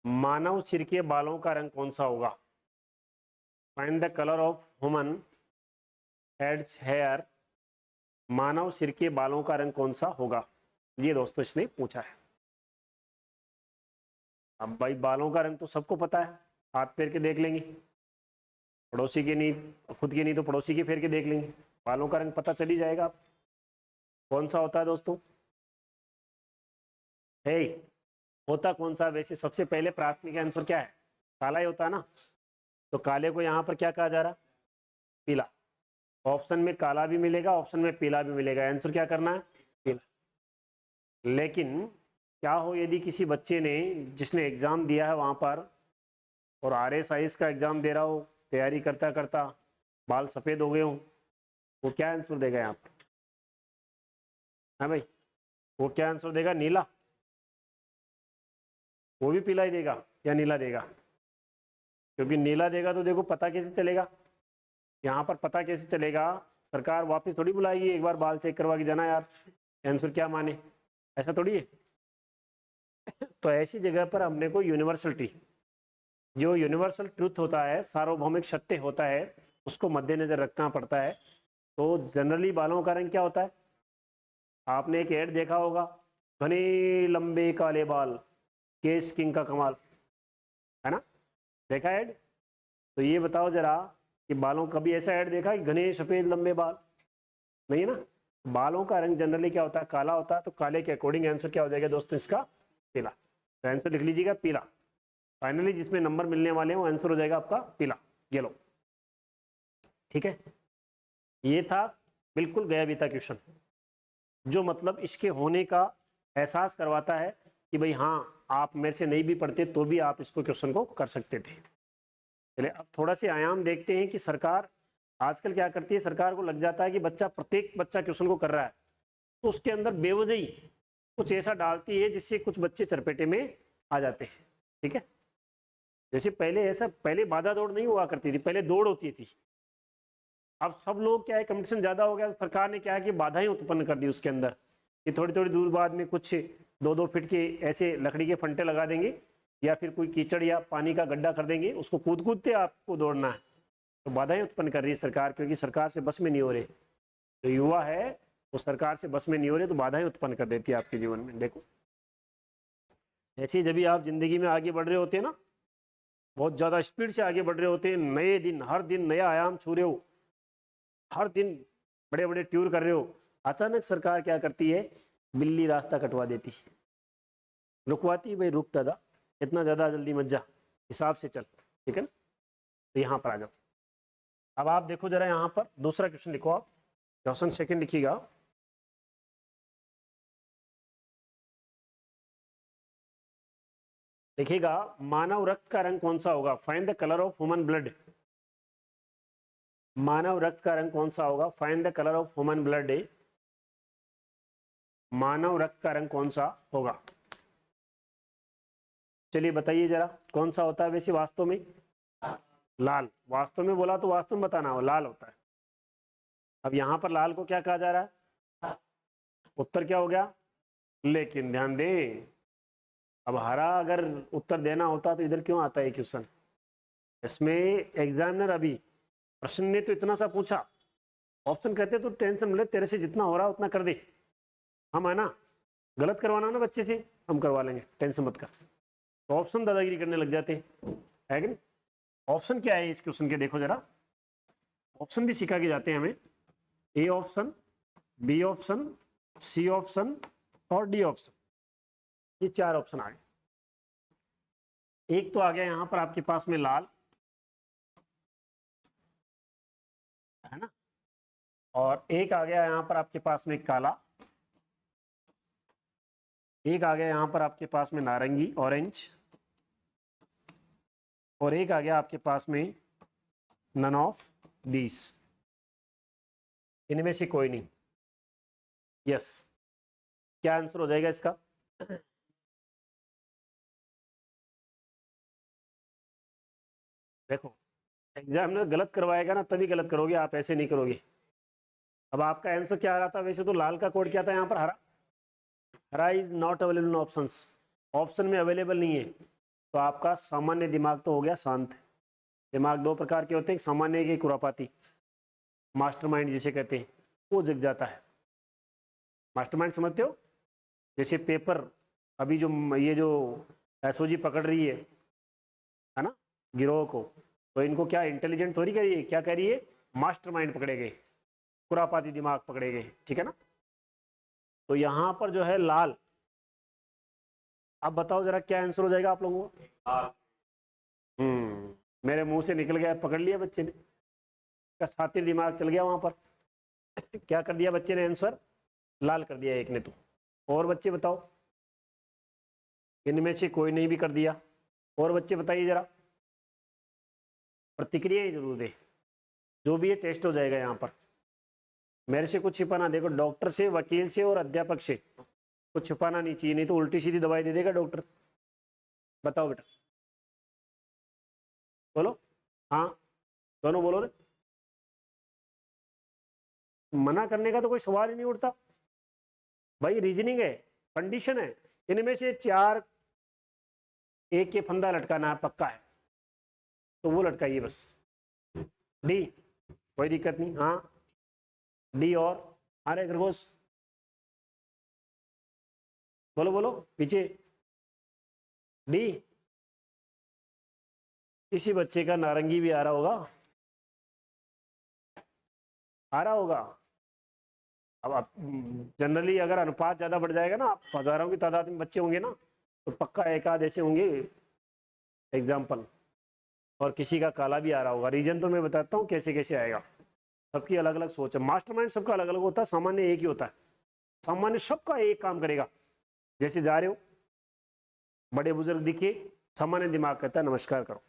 मानव सिर के बालों का रंग कौन सा होगा, find the colour of human heads hair. मानव सिर के बालों का रंग कौन सा होगा, ये दोस्तों इसने पूछा है। अब भाई बालों का रंग तो सबको पता है, हाथ फेर के देख लेंगे, पड़ोसी के नहीं, खुद के नहीं तो पड़ोसी के फेर के देख लेंगे, बालों का रंग पता चल ही जाएगा कौन सा होता है दोस्तों। हे, होता कौन सा वैसे, सबसे पहले प्राथमिक आंसर क्या है, काला ही होता है ना। तो काले को यहाँ पर क्या कहा जा रहा, पीला। ऑप्शन में काला भी मिलेगा, ऑप्शन में पीला भी मिलेगा, आंसर क्या करना है, पीला। लेकिन क्या हो यदि किसी बच्चे ने जिसने एग्ज़ाम दिया है वहाँ पर और RSIS का एग्ज़ाम दे रहा हो, तैयारी करता करता बाल सफ़ेद हो गए हों, वो क्या आंसर देगा यहाँ पर? हाँ भाई, वो क्या आंसर देगा? नीला? वो भी पीला ही देगा या नीला देगा? क्योंकि नीला देगा तो देखो पता कैसे चलेगा, यहाँ पर पता कैसे चलेगा? सरकार वापस थोड़ी बुलाएगी एक बार बाल चेक करवा के जाना यार, आंसर क्या माने, ऐसा थोड़ी है। तो ऐसी जगह पर हमने को यूनिवर्सलिटी, जो यूनिवर्सल ट्रूथ होता है, सार्वभौमिक सत्य होता है, उसको मद्देनजर रखना पड़ता है। तो जनरली बालों का रंग क्या होता है? आपने एक ऐड देखा होगा, घने लंबे काले बाल, केस किंग का कमाल, है ना? देखा ऐड? तो ये बताओ जरा कि बालों कभी ऐसा ऐड देखा कि घने सफेद लंबे बाल? नहीं है ना। बालों का रंग जनरली क्या होता है? काला होता है। तो काले के अकॉर्डिंग आंसर क्या हो जाएगा दोस्तों इसका? पीला। तो आंसर लिख लीजिएगा पीला। फाइनली जिसमें नंबर मिलने वाले हैं वो आंसर हो जाएगा आपका पीला, येलो। ठीक है, ये था बिल्कुल गया बीता क्वेश्चन, जो मतलब इसके होने का एहसास करवाता है कि भाई हाँ, आप मेरे से नहीं भी पढ़ते तो भी आप इसको क्वेश्चन को कर सकते थे। चलिए अब थोड़ा से आयाम देखते हैं कि सरकार आजकल क्या करती है। सरकार को लग जाता है कि प्रत्येक बच्चा क्वेश्चन को कर रहा है, तो उसके अंदर बेवजही कुछ ऐसा डालती है जिससे कुछ बच्चे चरपेटे में आ जाते हैं। ठीक है, जैसे पहले बाधा दौड़ नहीं हुआ करती थी, पहले दौड़ होती थी। अब सब लोग क्या है, कंपटीशन ज़्यादा हो गया, सरकार ने क्या है कि बाधाएं उत्पन्न कर दी उसके अंदर, कि थोड़ी थोड़ी दूर बाद में कुछ 2-2 फीट के ऐसे लकड़ी के फंटे लगा देंगे, या फिर कोई कीचड़ या पानी का गड्ढा कर देंगे, उसको कूद कूदते आपको दौड़ना है। तो बाधाएं उत्पन्न कर रही है सरकार, क्योंकि सरकार से बस में नहीं हो रहे। जो युवा है वो सरकार से बस में नहीं हो रहे, तो बाधाएं उत्पन्न कर देती है आपके जीवन में। देखो ऐसे ही जब भी आप जिंदगी में आगे बढ़ रहे होते हैं ना, बहुत ज़्यादा स्पीड से आगे बढ़ रहे होते हैं, नए दिन हर दिन नया आयाम छू रहे हो, हर दिन बड़े बड़े टूर कर रहे हो, अचानक सरकार क्या करती है? बिल्ली रास्ता कटवा देती है, रुकवाती, भाई रुक दादा, इतना ज़्यादा जल्दी मत जा, हिसाब से चल। ठीक है ना। तो यहाँ पर आ जाओ। अब आप देखो जरा, यहाँ पर दूसरा क्वेश्चन लिखो आप, क्वेश्चन सेकंड लिखिएगा। लिखिएगा मानव रक्त का रंग कौन सा होगा? Find the colour of human blood. मानव रक्त का रंग कौन सा होगा? Find the colour of human blood. मानव रक्त का रंग कौन सा होगा? चलिए बताइए जरा, कौन सा होता है वैसे वास्तव में? लाल। वास्तव में बोला तो वास्तव में बताना हो, लाल होता है। अब यहाँ पर लाल को क्या कहा जा रहा है? उत्तर क्या हो गया? लेकिन ध्यान दें, अब हरा अगर उत्तर देना होता तो इधर क्यों आता है क्वेश्चन? इसमें एग्जामिनर अभी प्रश्न ने तो इतना सा पूछा, ऑप्शन कहते तो टेंशन मिले, तेरे से जितना हो रहा उतना कर दे, हम है ना, गलत करवाना ना बच्चे से, हम करवा लेंगे, टेंशन मत कर। तो ऑप्शन दादागिरी करने लग जाते है कि नहीं? ऑप्शन क्या है इस क्वेश्चन के? देखो जरा, ऑप्शन भी सिखा के जाते हैं हमें। A option, B option, C option और डी ऑप्शन, ये 4 ऑप्शन आ गए। एक तो आ गया यहाँ पर आपके पास में लाल, है ना, और एक आ गया यहाँ पर आपके पास में काला, एक आ गया यहाँ पर आपके पास में नारंगी ऑरेंज, और एक आ गया आपके पास में नन ऑफ दीस, इनमें से कोई नहीं। यस, क्या आंसर हो जाएगा इसका? देखो एग्जामिनर गलत करवाएगा ना, तभी गलत करोगे आप, ऐसे नहीं करोगे। अब आपका आंसर क्या आ रहा था वैसे? तो लाल का कोड क्या था यहाँ पर? हरा। हरा is not available in options, option में अवेलेबल नहीं है। तो आपका सामान्य दिमाग तो हो गया शांत। दिमाग 2 प्रकार के होते हैं, सामान्य की खुरापाती, मास्टरमाइंड जिसे कहते हैं, वो जग जाता है। मास्टरमाइंड समझते हो? जैसे पेपर अभी जो ये जो एसओजी पकड़ रही है ना, गिरोह को, तो इनको क्या इंटेलिजेंट थोड़ी कह रही है, क्या कह रही है? मास्टरमाइंड पकड़े गए, खुरापाती दिमाग पकड़े गए। ठीक है ना। तो यहाँ पर जो है लाल, अब बताओ जरा क्या आंसर हो जाएगा आप लोगों को? मेरे मुंह से निकल गया, पकड़ लिया बच्चे ने, का साथी दिमाग चल गया वहां पर। क्या कर दिया बच्चे ने? आंसर लाल कर दिया एक ने तो। और बच्चे बताओ, इनमें से कोई नहीं भी कर दिया। और बच्चे बताइए जरा, प्रतिक्रिया जरूर दे, जो भी ये टेस्ट हो जाएगा यहाँ पर। मेरे से कुछ छिपाना, देखो डॉक्टर से, वकील से और अध्यापक से कुछ छुपाना नहीं चाहिए, नहीं तो उल्टी सीधी दवाई दे देगा डॉक्टर। बताओ बेटा, बोलो। हाँ, दोनों बोलो रे। मना करने का तो कोई सवाल ही नहीं उठता भाई, रीजनिंग है, कंडीशन है। इनमें से 4 एक के फंदा लटकाना पक्का है, तो वो लटकाइए बस। डी, कोई दिक्कत नहीं। हाँ, डी और अरे खरगोश, बोलो बोलो पीछे। डी, किसी बच्चे का नारंगी भी आ रहा होगा, आ रहा होगा। अब आप जनरली अगर अनुपात ज़्यादा बढ़ जाएगा ना, आप हज़ारों की तादाद में बच्चे होंगे ना, तो पक्का एक आध ऐसे होंगे एग्जाम्पल, और किसी का काला भी आ रहा होगा। रीजन तो मैं बताता हूँ कैसे कैसे आएगा, सबकी अलग अलग सोच है। मास्टरमाइंड सबका अलग अलग होता है, सामान्य एक ही होता है। सामान्य सबका एक काम करेगा। जैसे जा रहे हो, बड़े बुजुर्ग दिखे, सामान्य दिमाग कहता है नमस्कार करो,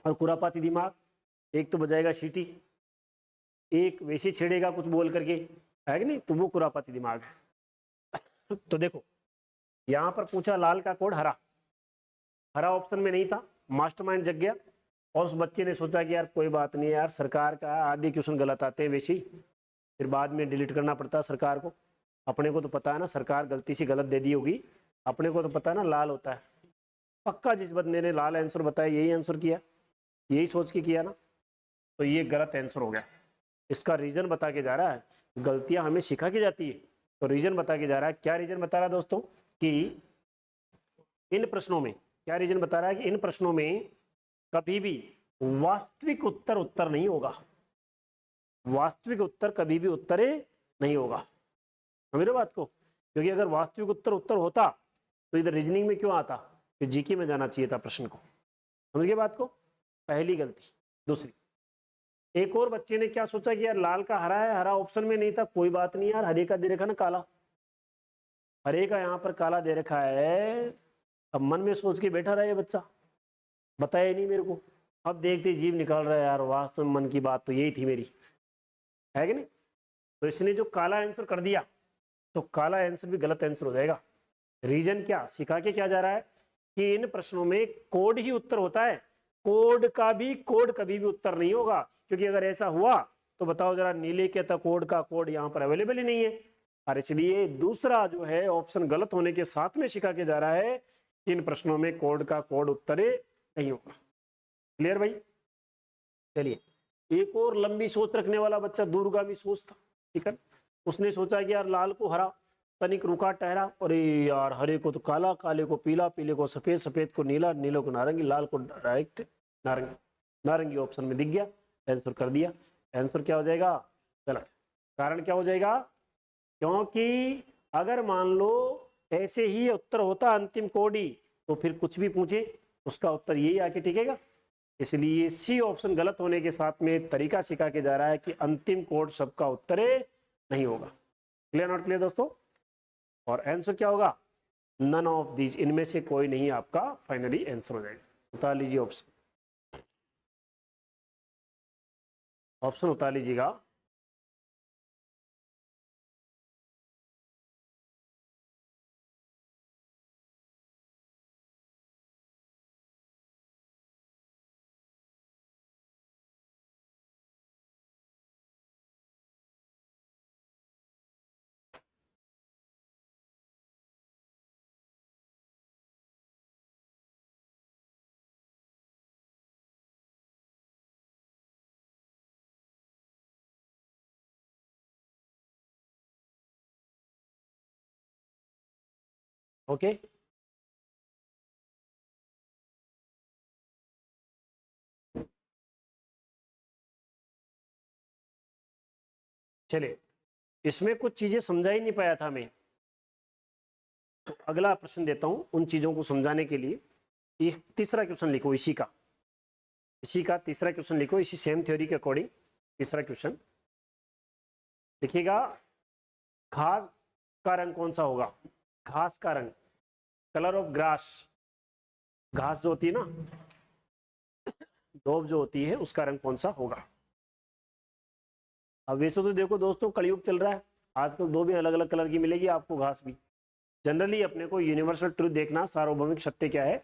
और खुरापाती दिमाग एक तो बजाएगा सीटी, एक वैसे छेड़ेगा कुछ बोल करके, है कि नहीं, तो वो खुरापाती दिमाग है। तो देखो यहाँ पर पूछा लाल का कोड हरा, हरा ऑप्शन में नहीं था, मास्टरमाइंड जग गया, और उस बच्चे ने सोचा कि यार कोई बात नहीं यार, सरकार का आधे क्वेश्चन गलत आते हैं वैसे ही, फिर बाद में डिलीट करना पड़ता है सरकार को। अपने को तो पता है ना, सरकार गलती से गलत दे दी होगी, अपने को तो पता है ना लाल होता है। पक्का जिस बंदे ने लाल आंसर बताया यही आंसर किया, यही सोच के किया ना, तो ये गलत आंसर हो गया। इसका रीजन बता के जा रहा है, गलतियां हमें सिखा के जाती है, तो रीजन बता के जा रहा है। क्या रीजन बता रहा है दोस्तों, कि इन प्रश्नों में, क्या रीजन बता रहा है कि इन प्रश्नों में कभी भी वास्तविक उत्तर उत्तर नहीं होगा। वास्तविक उत्तर कभी भी उत्तर नहीं होगा, समझ रहे बात को। क्योंकि अगर वास्तविक उत्तर उत्तर होता तो इधर रीजनिंग में क्यों आता, फिर जीके में जाना चाहिए था प्रश्न को। समझ गए बात को, पहली गलती। दूसरी, एक और बच्चे ने क्या सोचा कि यार लाल का हरा है, हरा ऑप्शन में नहीं था, कोई बात नहीं यार, हरे का दे रखा ना काला, हरे का यहाँ पर काला दे रखा है। अब मन में सोच के बैठा रहा ये बच्चा, बताया नहीं मेरे को, अब देखते जीव निकाल रहा है यार, वास्तव में मन की बात तो यही थी मेरी, है कि नहीं। तो इसने जो काला आंसर कर दिया, तो काला आंसर भी गलत आंसर हो जाएगा। रीजन क्या सिखा के क्या जा रहा है, कि इन प्रश्नों में कोड ही उत्तर होता है, कोड कभी भी उत्तर नहीं होगा। क्योंकि अगर ऐसा हुआ तो बताओ जरा, नीले के तो कोड का कोड यहाँ पर अवेलेबल ही नहीं है, और इसलिए दूसरा जो है ऑप्शन गलत होने के साथ में सिखा के जा रहा है, इन प्रश्नों में कोड का कोड उत्तर नहीं होगा। क्लियर भाई। चलिए, एक और लंबी सोच रखने वाला बच्चा, दूरगामी सोच था, ठीक है, उसने सोचा कि यार लाल को हरा, तनिक रुका ठहरा, और यार हरे को तो काला, काले को पीला, पीले को सफेद, सफेद को नीला, नीले को नारंगी, लाल को डायरेक्ट नारंगी, नारंगी ऑप्शन में दिख गया, आंसर कर दिया। आंसर क्या हो जाएगा, गलत। कारण क्या हो जाएगा, क्योंकि अगर मान लो ऐसे ही उत्तर होता अंतिम कोड ही, तो फिर कुछ भी पूछे उसका उत्तर यही आके टिकेगा। इसलिए सी ऑप्शन गलत होने के साथ में तरीका सिखा के जा रहा है कि अंतिम कोड सबका उत्तर नहीं होगा। क्लियर नॉट क्लियर दोस्तों। और आंसर क्या होगा, नन ऑफ दीज, इनमें से कोई नहीं आपका फाइनली आंसर हो जाएगा। उतार लीजिए ऑप्शन, ऑप्शन उतार लीजिएगा। ओके, चलिए, इसमें कुछ चीजें समझा ही नहीं पाया था मैं, तो अगला प्रश्न देता हूं उन चीजों को समझाने के लिए। एक तीसरा क्वेश्चन लिखो, इसी का तीसरा क्वेश्चन लिखो, इसी सेम थ्योरी के अकॉर्डिंग तीसरा क्वेश्चन लिखिएगा। घास का रंग कौन सा होगा, घास का रंग, कलर ऑफ ग्रास, घास जो होती है ना, डोब जो होती है, उसका रंग कौन सा होगा। अब वैसे तो देखो दोस्तों कलयुग चल रहा है, आजकल दो भी अलग अलग कलर की मिलेगी आपको घास भी। जनरली अपने को यूनिवर्सल ट्रूथ देखना, सार्वभौमिक सत्य क्या है,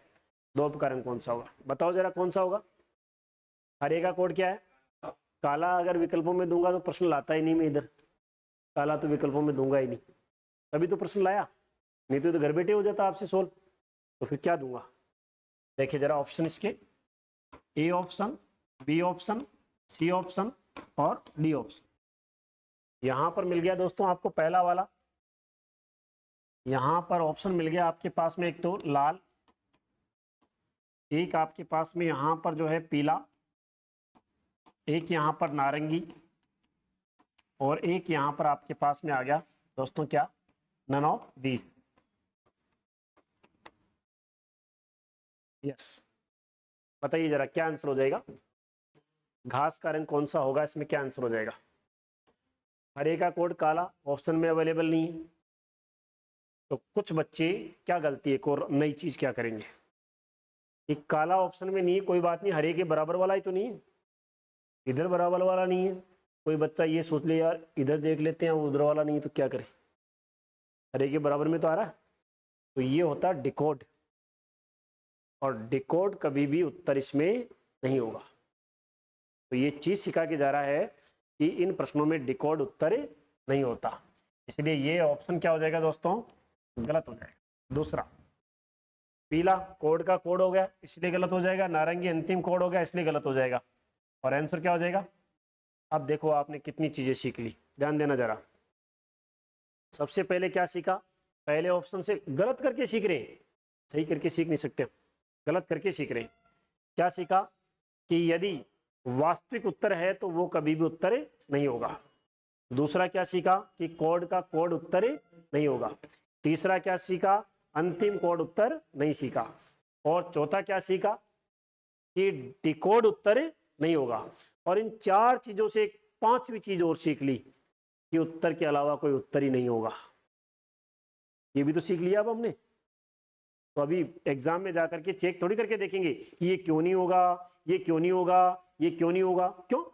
डोब का रंग कौन सा होगा, बताओ जरा कौन सा होगा। हरे का कोड क्या है, काला। अगर विकल्पों में दूंगा तो प्रश्न लाता ही नहीं मैं इधर, काला तो विकल्पों में दूंगा ही नहीं, तभी तो प्रश्न लाया, नहीं तो घर बैठे हो जाता आपसे सोल्व, तो फिर क्या दूंगा। देखिए जरा ऑप्शन इसके, A option, B option, C option और डी ऑप्शन। यहां पर मिल गया दोस्तों आपको पहला वाला, यहां पर ऑप्शन मिल गया आपके पास में एक तो लाल, एक आपके पास में यहां पर जो है पीला, एक यहां पर नारंगी और एक यहां पर आपके पास में आ गया दोस्तों क्या, नन ऑफ दीज। यस, बताइए जरा क्या आंसर हो जाएगा, घास का रंग कौन सा होगा, इसमें क्या आंसर हो जाएगा। हरे का कोड काला ऑप्शन में अवेलेबल नहीं है, तो कुछ बच्चे क्या गलती, एक और नई चीज क्या करेंगे, एक काला ऑप्शन में नहीं है, कोई बात नहीं, हरे के बराबर वाला ही तो नहीं है, इधर बराबर वाला नहीं है, कोई बच्चा ये सोच ले यार इधर देख लेते हैं उधर वाला नहीं है, तो क्या करें, हरे के बराबर में तो आ रहा है, तो ये होता है डिकोड, और डिकोड कभी भी उत्तर इसमें नहीं होगा। तो ये चीज सिखा के जा रहा है कि इन प्रश्नों में डिकोड उत्तर नहीं होता, इसलिए ये ऑप्शन क्या हो जाएगा दोस्तों, गलत हो जाएगा। दूसरा, पीला कोड का कोड हो गया इसलिए गलत हो जाएगा, नारंगी अंतिम कोड हो गया इसलिए गलत हो जाएगा, और आंसर क्या हो जाएगा। अब देखो आपने कितनी चीजें सीख ली, ध्यान देना जरा। सबसे पहले क्या सीखा, पहले ऑप्शन से गलत करके सीख रहे हैं, सही करके सीख नहीं सकते, गलत करके सीख रहे हैं। क्या सीखा कि यदि वास्तविक उत्तर है तो वो कभी भी उत्तर नहीं होगा। दूसरा क्या सीखा कि कोड का कोड उत्तर नहीं होगा। तीसरा क्या सीखा, अंतिम कोड उत्तर नहीं सीखा। और चौथा क्या सीखा कि डिकोड उत्तर नहीं होगा। और इन चार चीजों से एक पांचवी चीज और सीख ली कि उत्तर के अलावा कोई उत्तर ही नहीं होगा। ये भी तो सीख लिया अब हमने, तो अभी एग्जाम में जाकर के चेक थोड़ी करके देखेंगे कि ये क्यों नहीं होगा, ये क्यों नहीं होगा, ये क्यों नहीं होगा, क्यों,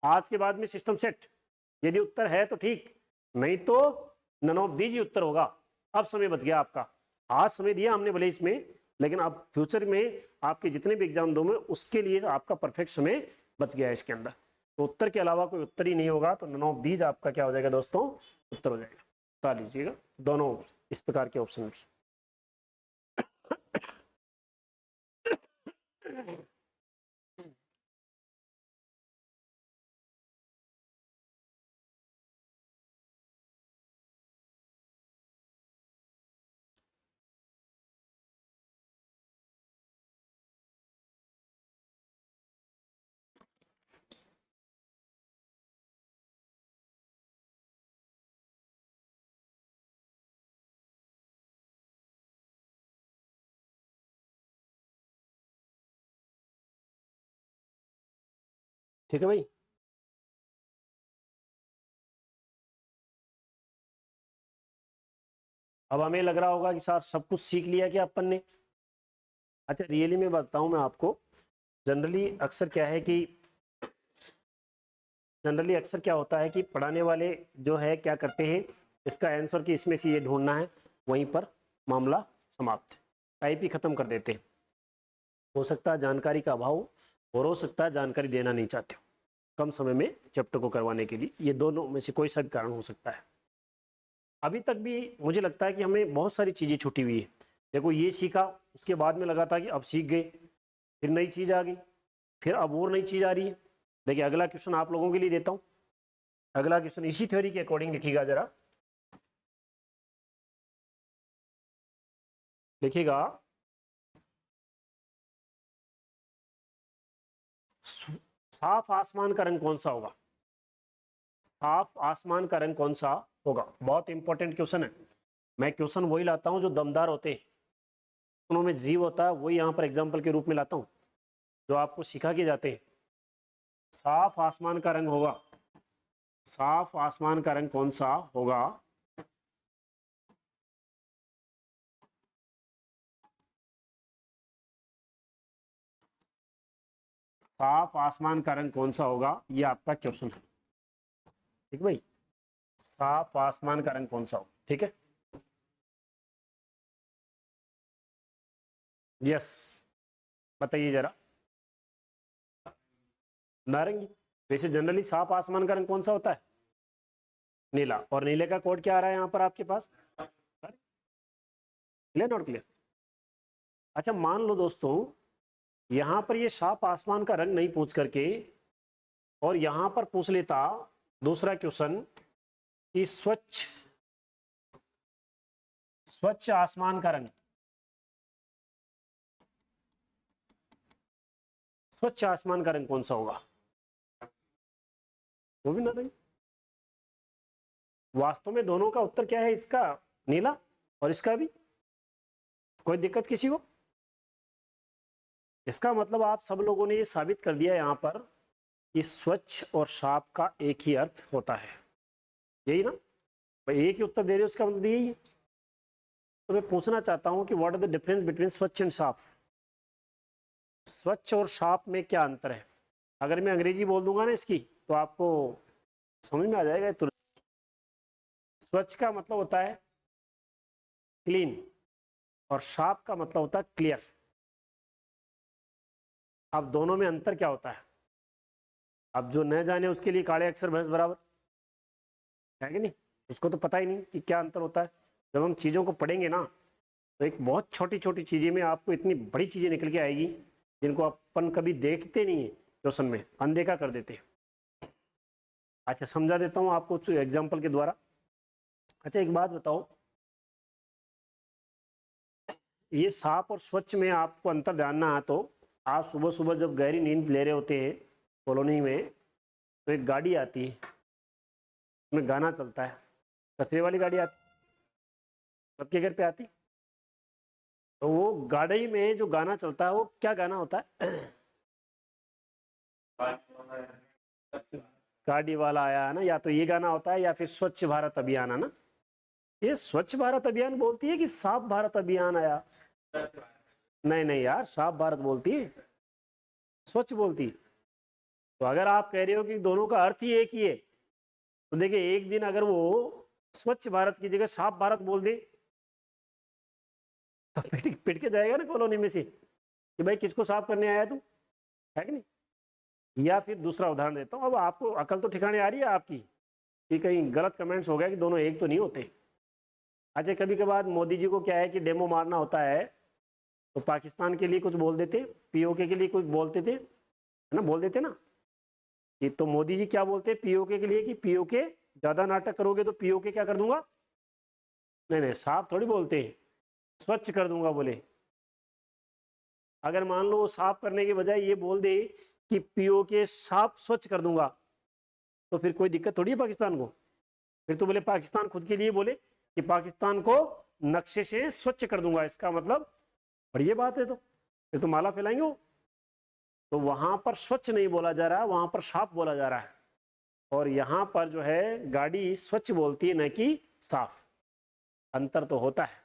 आज के बाद में सिस्टम सेट, यदि उत्तर है तो ठीक, नहीं तो नन ऑफ दीज ही उत्तर होगा। अब समय बच गया आपका, आज समय दिया हमने भले इसमें, लेकिन अब फ्यूचर में आपके जितने भी एग्जाम दो में उसके लिए आपका परफेक्ट समय बच गया है इसके अंदर। तो उत्तर के अलावा कोई उत्तर ही नहीं होगा, तो नन ऑफ दीज आपका क्या हो जाएगा दोस्तों, उत्तर हो जाएगा। बता लीजिएगा दोनों इस प्रकार के ऑप्शन भी। ठीक है भाई, अब हमें लग रहा होगा कि सर सब कुछ सीख लिया क्या अपन ने। अच्छा रियली में बताऊं मैं आपको, जनरली अक्सर क्या है कि जनरली अक्सर क्या होता है कि पढ़ाने वाले जो है क्या करते हैं, इसका आंसर कि इसमें से ये ढूंढना है, वहीं पर मामला समाप्त, टाइप ही खत्म कर देते हैं। हो सकता है जानकारी का अभाव और हो सकता है जानकारी देना नहीं चाहते हो कम समय में चैप्टर को करवाने के लिए, ये दोनों में से कोई सा भी कारण हो सकता है। अभी तक भी मुझे लगता है कि हमें बहुत सारी चीज़ें छूटी हुई है। देखो ये सीखा, उसके बाद में लगा था कि अब सीख गए, फिर नई चीज़ आ गई, फिर अब और नई चीज़ आ रही है। देखिए अगला क्वेश्चन आप लोगों के लिए देता हूँ, अगला क्वेश्चन इसी थ्योरी के अकॉर्डिंग लिखिएगा जरा, लिखिएगा साफ आसमान का रंग कौन सा होगा, साफ आसमान का रंग कौन सा होगा। बहुत इंपॉर्टेंट क्वेश्चन है, मैं क्वेश्चन वही लाता हूँ जो दमदार होते हैं, उनमें जीव होता है, वही यहाँ पर एग्जाम्पल के रूप में लाता हूँ जो आपको सिखा के जाते हैं। साफ आसमान का रंग होगा, साफ आसमान का रंग कौन सा होगा, साफ आसमान का रंग कौन सा होगा, ये आपका क्वेश्चन है। ठीक है भाई, साफ आसमान का रंग कौन सा होगा। ठीक है, यस बताइए जरा। नारंगी। वैसे जनरली साफ आसमान का रंग कौन सा होता है, नीला। और नीले का कोड क्या आ रहा है यहाँ पर आपके पास, क्लियर नॉट क्लियर। अच्छा मान लो दोस्तों, यहाँ पर ये साफ आसमान का रंग नहीं पूछ करके और यहाँ पर पूछ लेता दूसरा क्वेश्चन कि स्वच्छ आसमान का रंग, स्वच्छ आसमान का रंग कौन सा होगा, वो भी नारंगी। वास्तव में दोनों का उत्तर क्या है, इसका नीला और इसका भी। कोई दिक्कत किसी को? इसका मतलब आप सब लोगों ने ये साबित कर दिया यहाँ पर कि स्वच्छ और साफ का एक ही अर्थ होता है, यही ना भाई, एक ही उत्तर दे रहे हो, उसका मतलब यही है। तो मैं पूछना चाहता हूँ कि what are the difference between स्वच्छ एंड साफ, स्वच्छ और साफ में क्या अंतर है। अगर मैं अंग्रेजी बोल दूंगा ना इसकी, तो आपको समझ में आ जाएगा तुरंत। स्वच्छ का मतलब होता है क्लीन और साफ का मतलब होता है क्लियर। अब दोनों में अंतर क्या होता है, अब जो न जाने उसके लिए काले अक्षर भैंस बराबर है कि नहीं, उसको तो पता ही नहीं कि क्या अंतर होता है। जब हम चीज़ों को पढ़ेंगे ना, तो एक बहुत छोटी छोटी चीज़ें में आपको इतनी बड़ी चीज़ें निकल के आएगी जिनको अपन कभी देखते नहीं है, क्वेश्चन में अनदेखा कर देते हैं। अच्छा समझा देता हूँ आपको एग्जाम्पल के द्वारा। अच्छा एक बात बताओ, ये साफ और स्वच्छ में आपको अंतर जानना है तो आप सुबह सुबह जब गहरी नींद ले रहे होते हैं कॉलोनी में, तो एक गाड़ी आती है, उसमें गाना चलता है, कचरे वाली गाड़ी आती, सबके घर पे आती। तो वो गाड़ी में जो गाना चलता है वो क्या गाना होता है, गाड़ी वाला आया है ना, या तो ये गाना होता है या फिर स्वच्छ भारत अभियान है ना। ये स्वच्छ भारत अभियान बोलती है कि साफ भारत अभियान आया, नहीं नहीं यार, साफ भारत बोलती है, स्वच्छ बोलती है। तो अगर आप कह रहे हो कि दोनों का अर्थ ही एक ही है, तो देखिए एक दिन अगर वो स्वच्छ भारत की जगह साफ भारत बोल दे तो पिट के जाएगा ना कॉलोनी में से कि भाई किसको साफ करने आया तू, है कि नहीं। या फिर दूसरा उदाहरण देता हूँ, अब आपको अकल तो ठिकाने आ रही है आपकी कि कहीं गलत कमेंट्स हो गया कि दोनों एक तो नहीं होते। अच्छा कभी कभार मोदी जी को क्या है कि डेमो मारना होता है, तो पाकिस्तान के लिए कुछ बोल देते, पीओके के लिए कुछ बोलते थे, है ना, बोल देते ना कि, तो मोदी जी क्या बोलते हैं पीओके के लिए कि पीओके ज़्यादा नाटक करोगे तो पीओके क्या कर दूंगा, नहीं नहीं साफ थोड़ी बोलते हैं, स्वच्छ कर दूंगा बोले। अगर मान लो वो साफ करने के बजाय ये बोल दे कि पीओके साफ स्वच्छ कर दूंगा, तो फिर कोई दिक्कत थोड़ी है पाकिस्तान को। फिर तो बोले पाकिस्तान खुद के लिए बोले कि पाकिस्तान को नक्शे से स्वच्छ कर दूंगा, इसका मतलब बढ़िया बात है, तो फिर तो माला फैलाएंगे वो। तो वहां पर स्वच्छ नहीं बोला जा रहा है, वहां पर साफ बोला जा रहा है। और यहाँ पर जो है गाड़ी स्वच्छ बोलती है न कि साफ, अंतर तो होता है।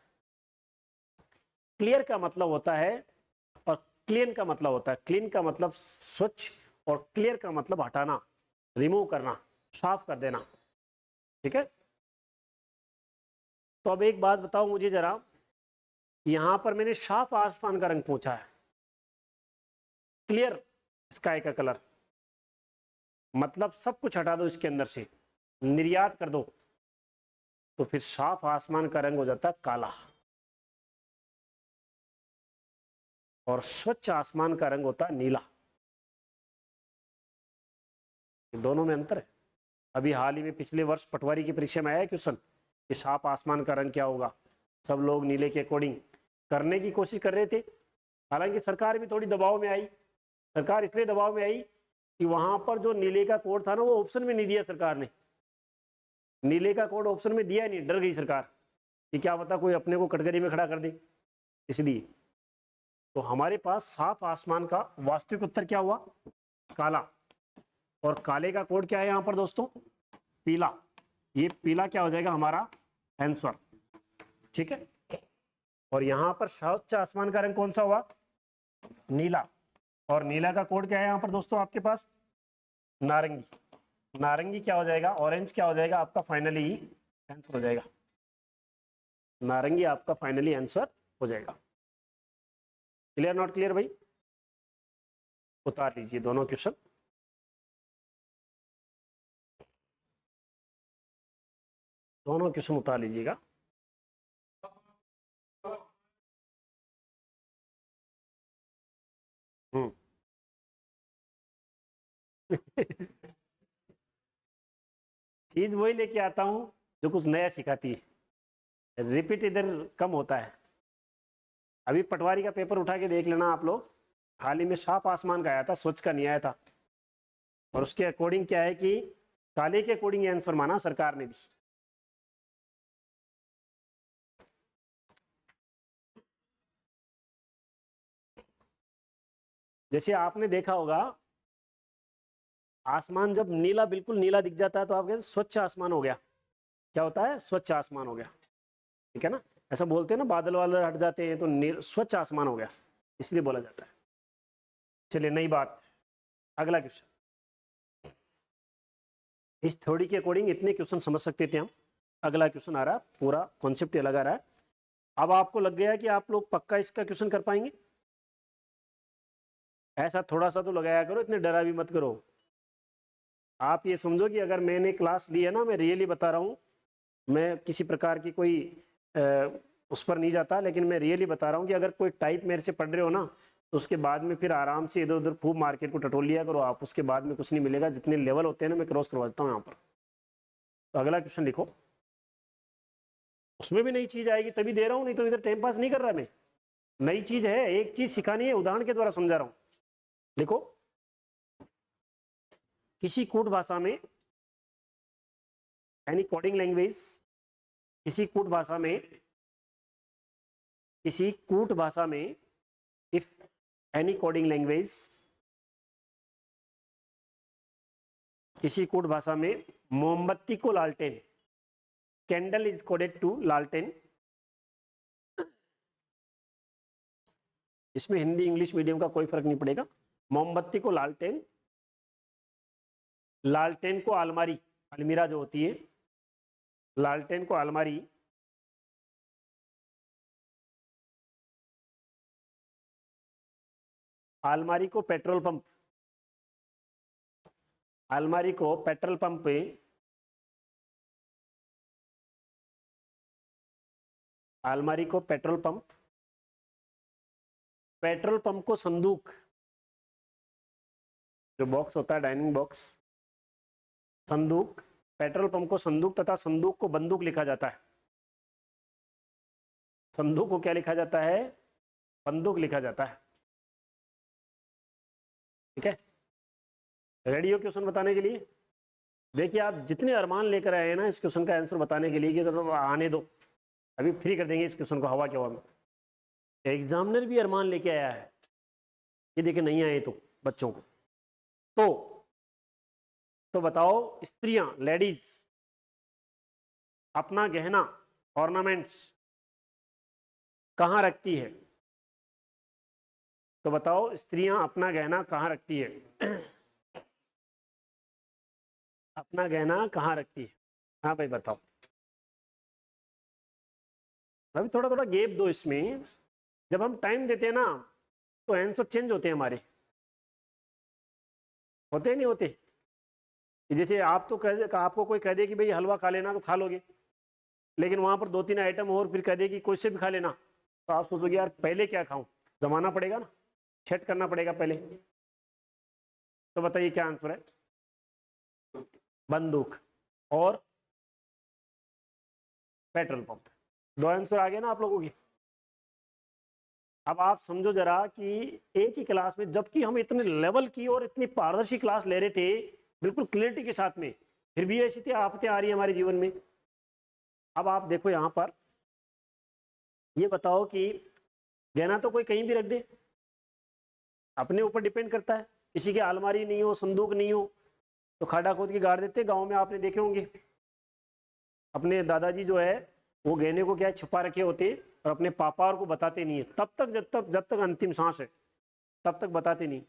क्लियर का मतलब होता है और क्लीन का मतलब होता है, क्लीन का मतलब स्वच्छ और क्लियर का मतलब हटाना, रिमूव करना, साफ कर देना। ठीक है, तो अब एक बात बताओ मुझे जरा, यहां पर मैंने साफ आसमान का रंग पूछा है, क्लियर स्काई का कलर, मतलब सब कुछ हटा दो इसके अंदर से, निर्यात कर दो, तो फिर साफ आसमान का रंग हो जाता है काला और स्वच्छ आसमान का रंग होता है नीला। दोनों में अंतर है। अभी हाल ही में पिछले वर्ष पटवारी की परीक्षा में आया क्वेश्चन कि साफ आसमान का रंग क्या होगा, सब लोग नीले के अकॉर्डिंग करने की कोशिश कर रहे थे। हालांकि सरकार भी थोड़ी दबाव में आई, सरकार इसलिए दबाव में आई कि वहां पर जो नीले का कोड था ना वो ऑप्शन में नहीं दिया सरकार ने, नीले का कोड ऑप्शन में दिया नहीं, डर गई सरकार कि क्या पता कोई अपने को कटघरे में खड़ा कर दे, इसलिए। तो हमारे पास साफ आसमान का वास्तविक उत्तर क्या हुआ, काला। और काले का कोड क्या है यहाँ पर दोस्तों, पीला। ये पीला क्या हो जाएगा हमारा आंसर। ठीक है, और यहाँ पर स्वच्छ आसमान का रंग कौन सा हुआ, नीला। और नीला का कोड क्या है यहाँ पर दोस्तों आपके पास? नारंगी। नारंगी क्या हो जाएगा? ऑरेंज क्या हो जाएगा आपका? फाइनली आंसर हो जाएगा। नारंगी आपका फाइनली आंसर हो जाएगा। क्लियर नॉट क्लियर भाई? उतार लीजिए दोनों क्वेश्चन। दोनों क्वेश्चन उतार लीजिएगा। चीज वही लेके आता हूँ जो कुछ नया सिखाती है। रिपीट इधर कम होता है। अभी पटवारी का पेपर उठा के देख लेना आप लोग, हाल ही में साफ आसमान का आया था, स्वच्छ का नहीं आया था। और उसके अकॉर्डिंग क्या है कि काले के अकॉर्डिंग आंसर माना सरकार ने भी। जैसे आपने देखा होगा, आसमान जब नीला, बिल्कुल नीला दिख जाता है तो आप कहते हैं स्वच्छ आसमान हो गया। क्या होता है? स्वच्छ आसमान हो गया। ठीक है ना? ऐसा बोलते हैं ना, बादल वादल हट जाते हैं तो स्वच्छ आसमान हो गया, इसलिए बोला जाता है। चलिए नई बात, अगला क्वेश्चन। इस थ्योरी के अकॉर्डिंग इतने क्वेश्चन समझ सकते थे हम। अगला क्वेश्चन आ रहा है, पूरा कॉन्सेप्ट अलग आ रहा है। अब आपको लग गया कि आप लोग पक्का इसका क्वेश्चन कर पाएंगे। ऐसा थोड़ा सा तो लगाया करो, इतने डरा भी मत करो। आप ये समझो कि अगर मैंने क्लास ली है ना, मैं रियली बता रहा हूँ, मैं किसी प्रकार की कोई उस पर नहीं जाता, लेकिन मैं रियली बता रहा हूँ कि अगर कोई टाइप मेरे से पढ़ रहे हो ना, तो उसके बाद में फिर आराम से इधर उधर खूब मार्केट को टटोल लिया करो आप। उसके बाद में कुछ नहीं मिलेगा। जितने लेवल होते हैं ना, मैं क्रॉस करवा देता हूँ यहाँ पर। तो अगला क्वेश्चन लिखो। उसमें भी नई चीज आएगी तभी दे रहा हूँ, नहीं तो इधर टाइम पास नहीं कर रहा मैं। नई चीज है, एक चीज सिखानी है, उदाहरण के द्वारा समझा रहा हूँ। लिखो, किसी कूट भाषा में, यानी कोडिंग लैंग्वेज, किसी कूट भाषा में, किसी कूट भाषा में, इफ एनी कोडिंग लैंग्वेज, किसी कूट भाषा में मोमबत्ती को लालटेन, कैंडल इज कोडेड टू लालटेन। इसमें हिंदी इंग्लिश मीडियम का कोई फर्क नहीं पड़ेगा। मोमबत्ती को लालटेन, लालटेन को अलमारी, अलमीरा जो होती है, लालटेन को अलमारी, अलमारी को पेट्रोल पंप, अलमारी को पेट्रोल पंप पे, अलमारी को पेट्रोल पंप, पेट्रोल पंप को संदूक, जो बॉक्स होता है डाइनिंग बॉक्स, संदूक, पेट्रोल पंप को संदूक, तथा संदूक को बंदूक लिखा जाता है। संदूक को क्या लिखा जाता है? बंदूक लिखा जाता है। ठीक है? रेडी हो क्वेश्चन बताने के लिए? देखिए, आप जितने अरमान लेकर आए हैं ना इस क्वेश्चन का आंसर बताने के लिए, कि तो आने दो, अभी फ्री कर देंगे इस क्वेश्चन को हवा के हवा में। एग्जामिनर भी अरमान लेके आया है, ये देखे नहीं आए तो बच्चों को। तो बताओ, स्त्रियां, लेडीज, अपना गहना, ऑर्नामेंट्स कहाँ रखती है? तो बताओ, स्त्रियां अपना गहना कहाँ रखती है? अपना गहना कहाँ रखती है? हाँ भाई बताओ। अभी थोड़ा थोड़ा गैप दो इसमें। जब हम टाइम देते हैं ना, तो आंसर चेंज होते हैं हमारे। होते नहीं होते? कि जैसे आप तो आपको कोई कह दे कि भाई हलवा खा लेना, तो खा लोगे, लेकिन वहां पर 2-3 आइटम और फिर कह दे कि कोई से भी खा लेना, तो आप सोचोगे यार पहले क्या खाऊं, जमाना पड़ेगा ना, सेट करना पड़ेगा पहले। तो बताइए क्या आंसर है? बंदूक और पेट्रोल पंप। दो आंसर आ गए ना आप लोगों की। अब आप समझो जरा कि एक ही क्लास में, जबकि हम इतने लेवल की और इतनी पारदर्शी क्लास ले रहे थे, बिल्कुल क्लियरिटी के साथ में, फिर भी ऐसी आफतें आ रही है हमारे जीवन में। अब आप देखो यहाँ पर, ये बताओ कि गहना तो कोई कहीं भी रख दे, अपने ऊपर डिपेंड करता है। किसी की अलमारी नहीं हो, संदूक नहीं हो, तो खाड़ा खोद के गाड़ देते। गांव में आपने देखे होंगे, अपने दादाजी जो है वो गहने को क्या छुपा रखे होते और अपने पापा और को बताते नहीं है, तब तक जब तक अंतिम सांस है, तब तक बताते नहीं।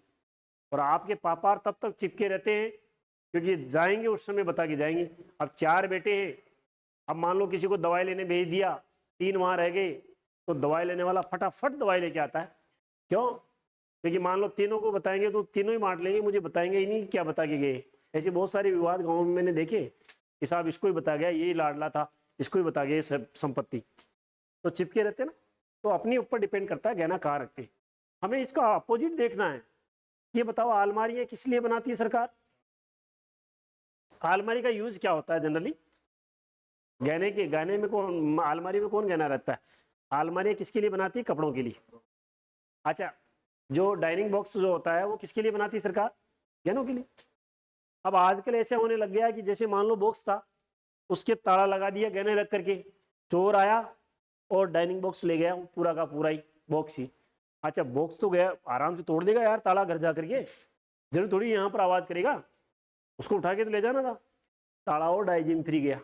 और आपके पापा तब तक चिपके रहते हैं क्योंकि जाएंगे उस समय बता के जाएंगे। अब 4 बेटे हैं, अब मान लो किसी को दवाई लेने भेज दिया, 3 वहां रह गए, तो दवाई लेने वाला फटाफट दवाई लेके आता है। क्यों? क्योंकि मान लो तीनों को बताएंगे तो तीनों ही बांट लेंगे, मुझे बताएंगे ही नहीं क्या बता के गए। ऐसे बहुत सारे विवाद गाँव में मैंने देखे कि साहब इसको ही बता गया, यही लाडला था, इसको ही बता गया संपत्ति, तो चिपके रहते ना। तो अपने ऊपर डिपेंड करता है गहना कहाँ रखते हैं। हमें इसका अपोजिट देखना है। ये बताओ अलमारियां किस लिए बनाती है सरकार? अलमारी का यूज क्या होता है जनरली? गहने में कौन, अलमारी में कौन गहना रहता है? अलमारियां किसके लिए बनाती है? कपड़ों के लिए। अच्छा, जो डाइनिंग बॉक्स जो होता है वो किसके लिए बनाती है सरकार? गहनों के लिए। अब आजकल ऐसे होने लग गया है कि जैसे मान लो बॉक्स था, उसके ताला लगा दिया गहने रख करके, चोर आया और डाइनिंग बॉक्स ले गया पूरा का पूरा ही बॉक्स ही। अच्छा, बॉक्स तो गया, आराम से तोड़ देगा यार ताला घर जा करके, जरूर थोड़ी यहाँ पर आवाज करेगा, उसको उठा के तो ले जाना था। ताला और डाइजिन फ्री गया,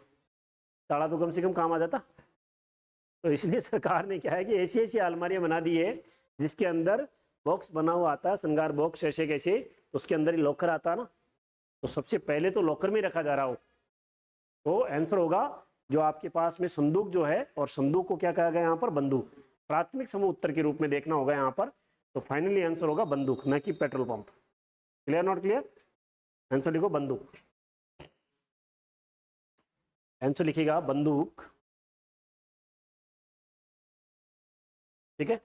ताला तो कम से कम काम आ जाता। तो इसलिए सरकार ने क्या है कि ऐसी ऐसी अलमारियां बना दी है जिसके अंदर बॉक्स बना हुआ आता है, श्रृंगार बॉक्स ऐसे कैसे, उसके अंदर ही लॉकर आता है ना, तो सबसे पहले तो लॉकर में रखा जा रहा हो। तो आंसर होगा जो आपके पास में संदूक जो है, और संदूक को क्या कहा गया यहाँ पर? बंदूक। प्राथमिक समूह उत्तर के रूप में देखना होगा यहाँ पर। तो फाइनली आंसर होगा बंदूक, न कि petrol pump. Clear not clear? Answer लिखो बंदूक, आंसर लिखिएगा बंदूक। ठीक है,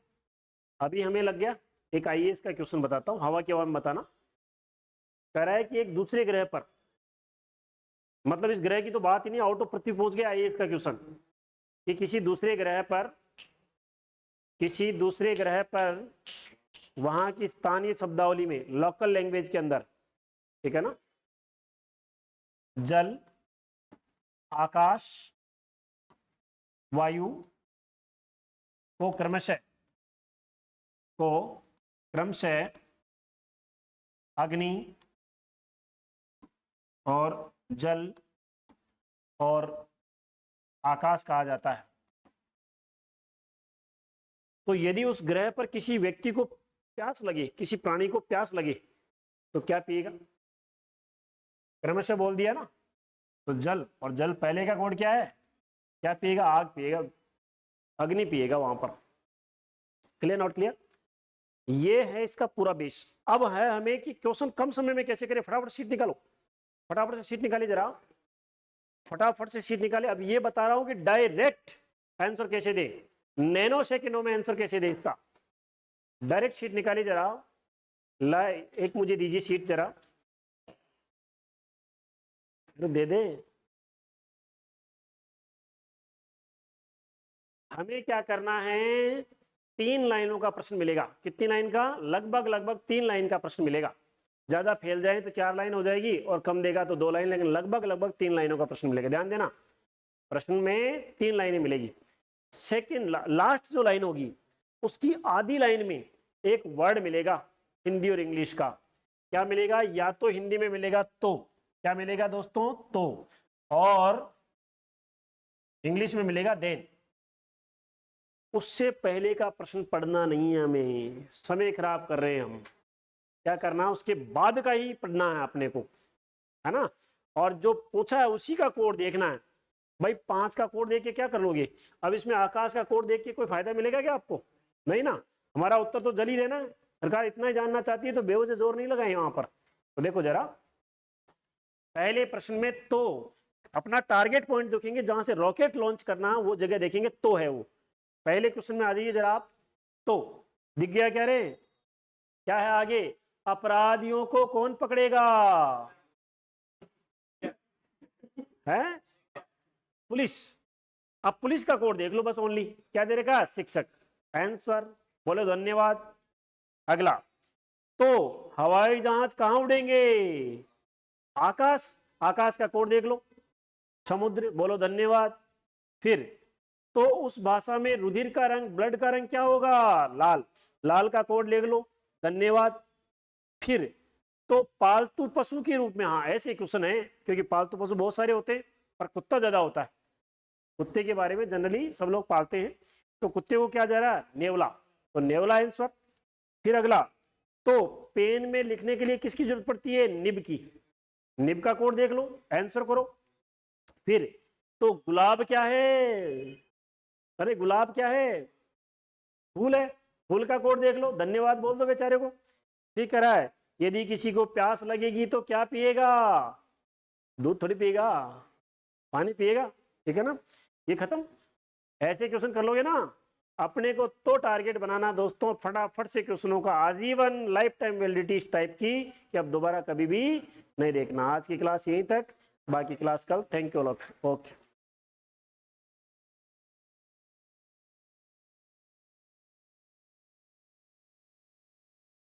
अभी हमें लग गया एक आईएएस का क्वेश्चन बताता हूँ, हवा के हवा में बताना। कह रहा है कि एक दूसरे ग्रह पर, मतलब इस ग्रह की तो बात ही नहीं, आउट ऑफ पृथ्वी पहुंच गया आईएएस का क्वेश्चन, कि किसी दूसरे ग्रह पर वहां की स्थानीय शब्दावली में, लोकल लैंग्वेज के अंदर, ठीक है ना, जल, आकाश, वायु को क्रमशः अग्नि और जल और आकाश कहा जाता है। तो यदि उस ग्रह पर किसी व्यक्ति को प्यास लगे, किसी प्राणी को प्यास लगे, तो क्या पिएगा? क्रमशः बोल दिया ना, तो जल, और जल पहले का कोड क्या है? क्या पिएगा? आग पिएगा, अग्नि पिएगा वहां पर। Clear not clear? ये है इसका पूरा बेस। अब है हमें कि क्वेश्चन कम समय में कैसे करें। फटाफट सीट निकालो, फटाफट से सीट निकालिए जरा, फटाफट से सीट निकाले। अब ये बता रहा हूं कि डायरेक्ट आंसर कैसे दे, नैनो सेकेंडों में आंसर कैसे दे इसका। डायरेक्ट सीट निकालिए जरा, ला एक मुझे दीजिए सीट जरा, दे दे। हमें क्या करना है, 3 लाइनों का प्रश्न मिलेगा। कितनी लाइन का? लगभग 3 लाइन का प्रश्न मिलेगा। ज्यादा फैल जाए तो 4 लाइन हो जाएगी, और कम देगा तो 2 लाइन, लेकिन लगभग 3 लाइनों का प्रश्न मिलेगा। ध्यान देना, प्रश्न में 3 लाइनें मिलेगी। सेकंड लास्ट जो लाइन होगी उसकी आधी लाइन में एक वर्ड मिलेगा हिंदी और इंग्लिश का। क्या मिलेगा? या तो हिंदी में मिलेगा तो, क्या मिलेगा दोस्तों? तो, और इंग्लिश में मिलेगा देन। उससे पहले का प्रश्न पढ़ना नहीं है हमें, समय खराब कर रहे हैं हम। क्या करना है, उसके बाद का ही पढ़ना है अपने को, है ना। और जो पूछा है उसी का कोड देखना है। भाई 5 का कोड देख के क्या कर लोगे? अब इसमें आकाश का कोड देख के कोई फायदा मिलेगा क्या आपको? नहीं ना। हमारा उत्तर तो जल ही देना है। सरकार इतना ही जानना चाहती है तो बेवजह जोर नहीं लगाए वहां पर। तो देखो जरा, पहले प्रश्न में तो अपना टारगेट पॉइंट देखेंगे, जहां से रॉकेट लॉन्च करना वो जगह देखेंगे, तो है वो। पहले क्वेश्चन में आ जाइए जरा आप। तो दिख गया क्या रे? क्या है आगे? अपराधियों को कौन पकड़ेगा? है पुलिस। अब पुलिस का कोड देख लो बस ओनली। क्या दे रखा? शिक्षक। आंसर बोले धन्यवाद। अगला, तो हवाई जहाज कहां उड़ेंगे? आकाश। आकाश का कोड देख लो, समुद्र। बोलो धन्यवाद। फिर तो उस भाषा में रुधिर का रंग, ब्लड का रंग क्या होगा? लाल। लाल का कोड लिख लो, धन्यवाद। फिर तो पालतू पशु के रूप में, हाँ ऐसे क्वेश्चन है क्योंकि पालतू पशु बहुत सारे होते हैं पर कुत्ता ज्यादा होता है। कुत्ते के बारे में जनरली सब लोग पालते हैं, तो कुत्ते को क्या जा रहा है? नेवला। तो नेवला आंसर। फिर अगला, तो तो पेन में लिखने के लिए किसकी जरूरत पड़ती है? निब की। निब का कोड देख लो, आंसर करो। फिर तो गुलाब क्या है? अरे गुलाब क्या है? फूल है, फूल का कोड देख लो, धन्यवाद बोल दो बेचारे को। ठीक करा है। यदि किसी को प्यास लगेगी तो क्या पिएगा? दूध थोड़ी पिएगा, पानी पिएगा। ठीक है ना, ये खत्म। ऐसे क्वेश्चन कर लोगे ना, अपने को तो टारगेट बनाना दोस्तों फटाफट से क्वेश्चनों का, आजीवन लाइफ टाइम वैलिडिटी इस टाइप की कि अब दोबारा कभी भी नहीं देखना। आज की क्लास यहीं तक, बाकी क्लास कल। Thank you all of, okay.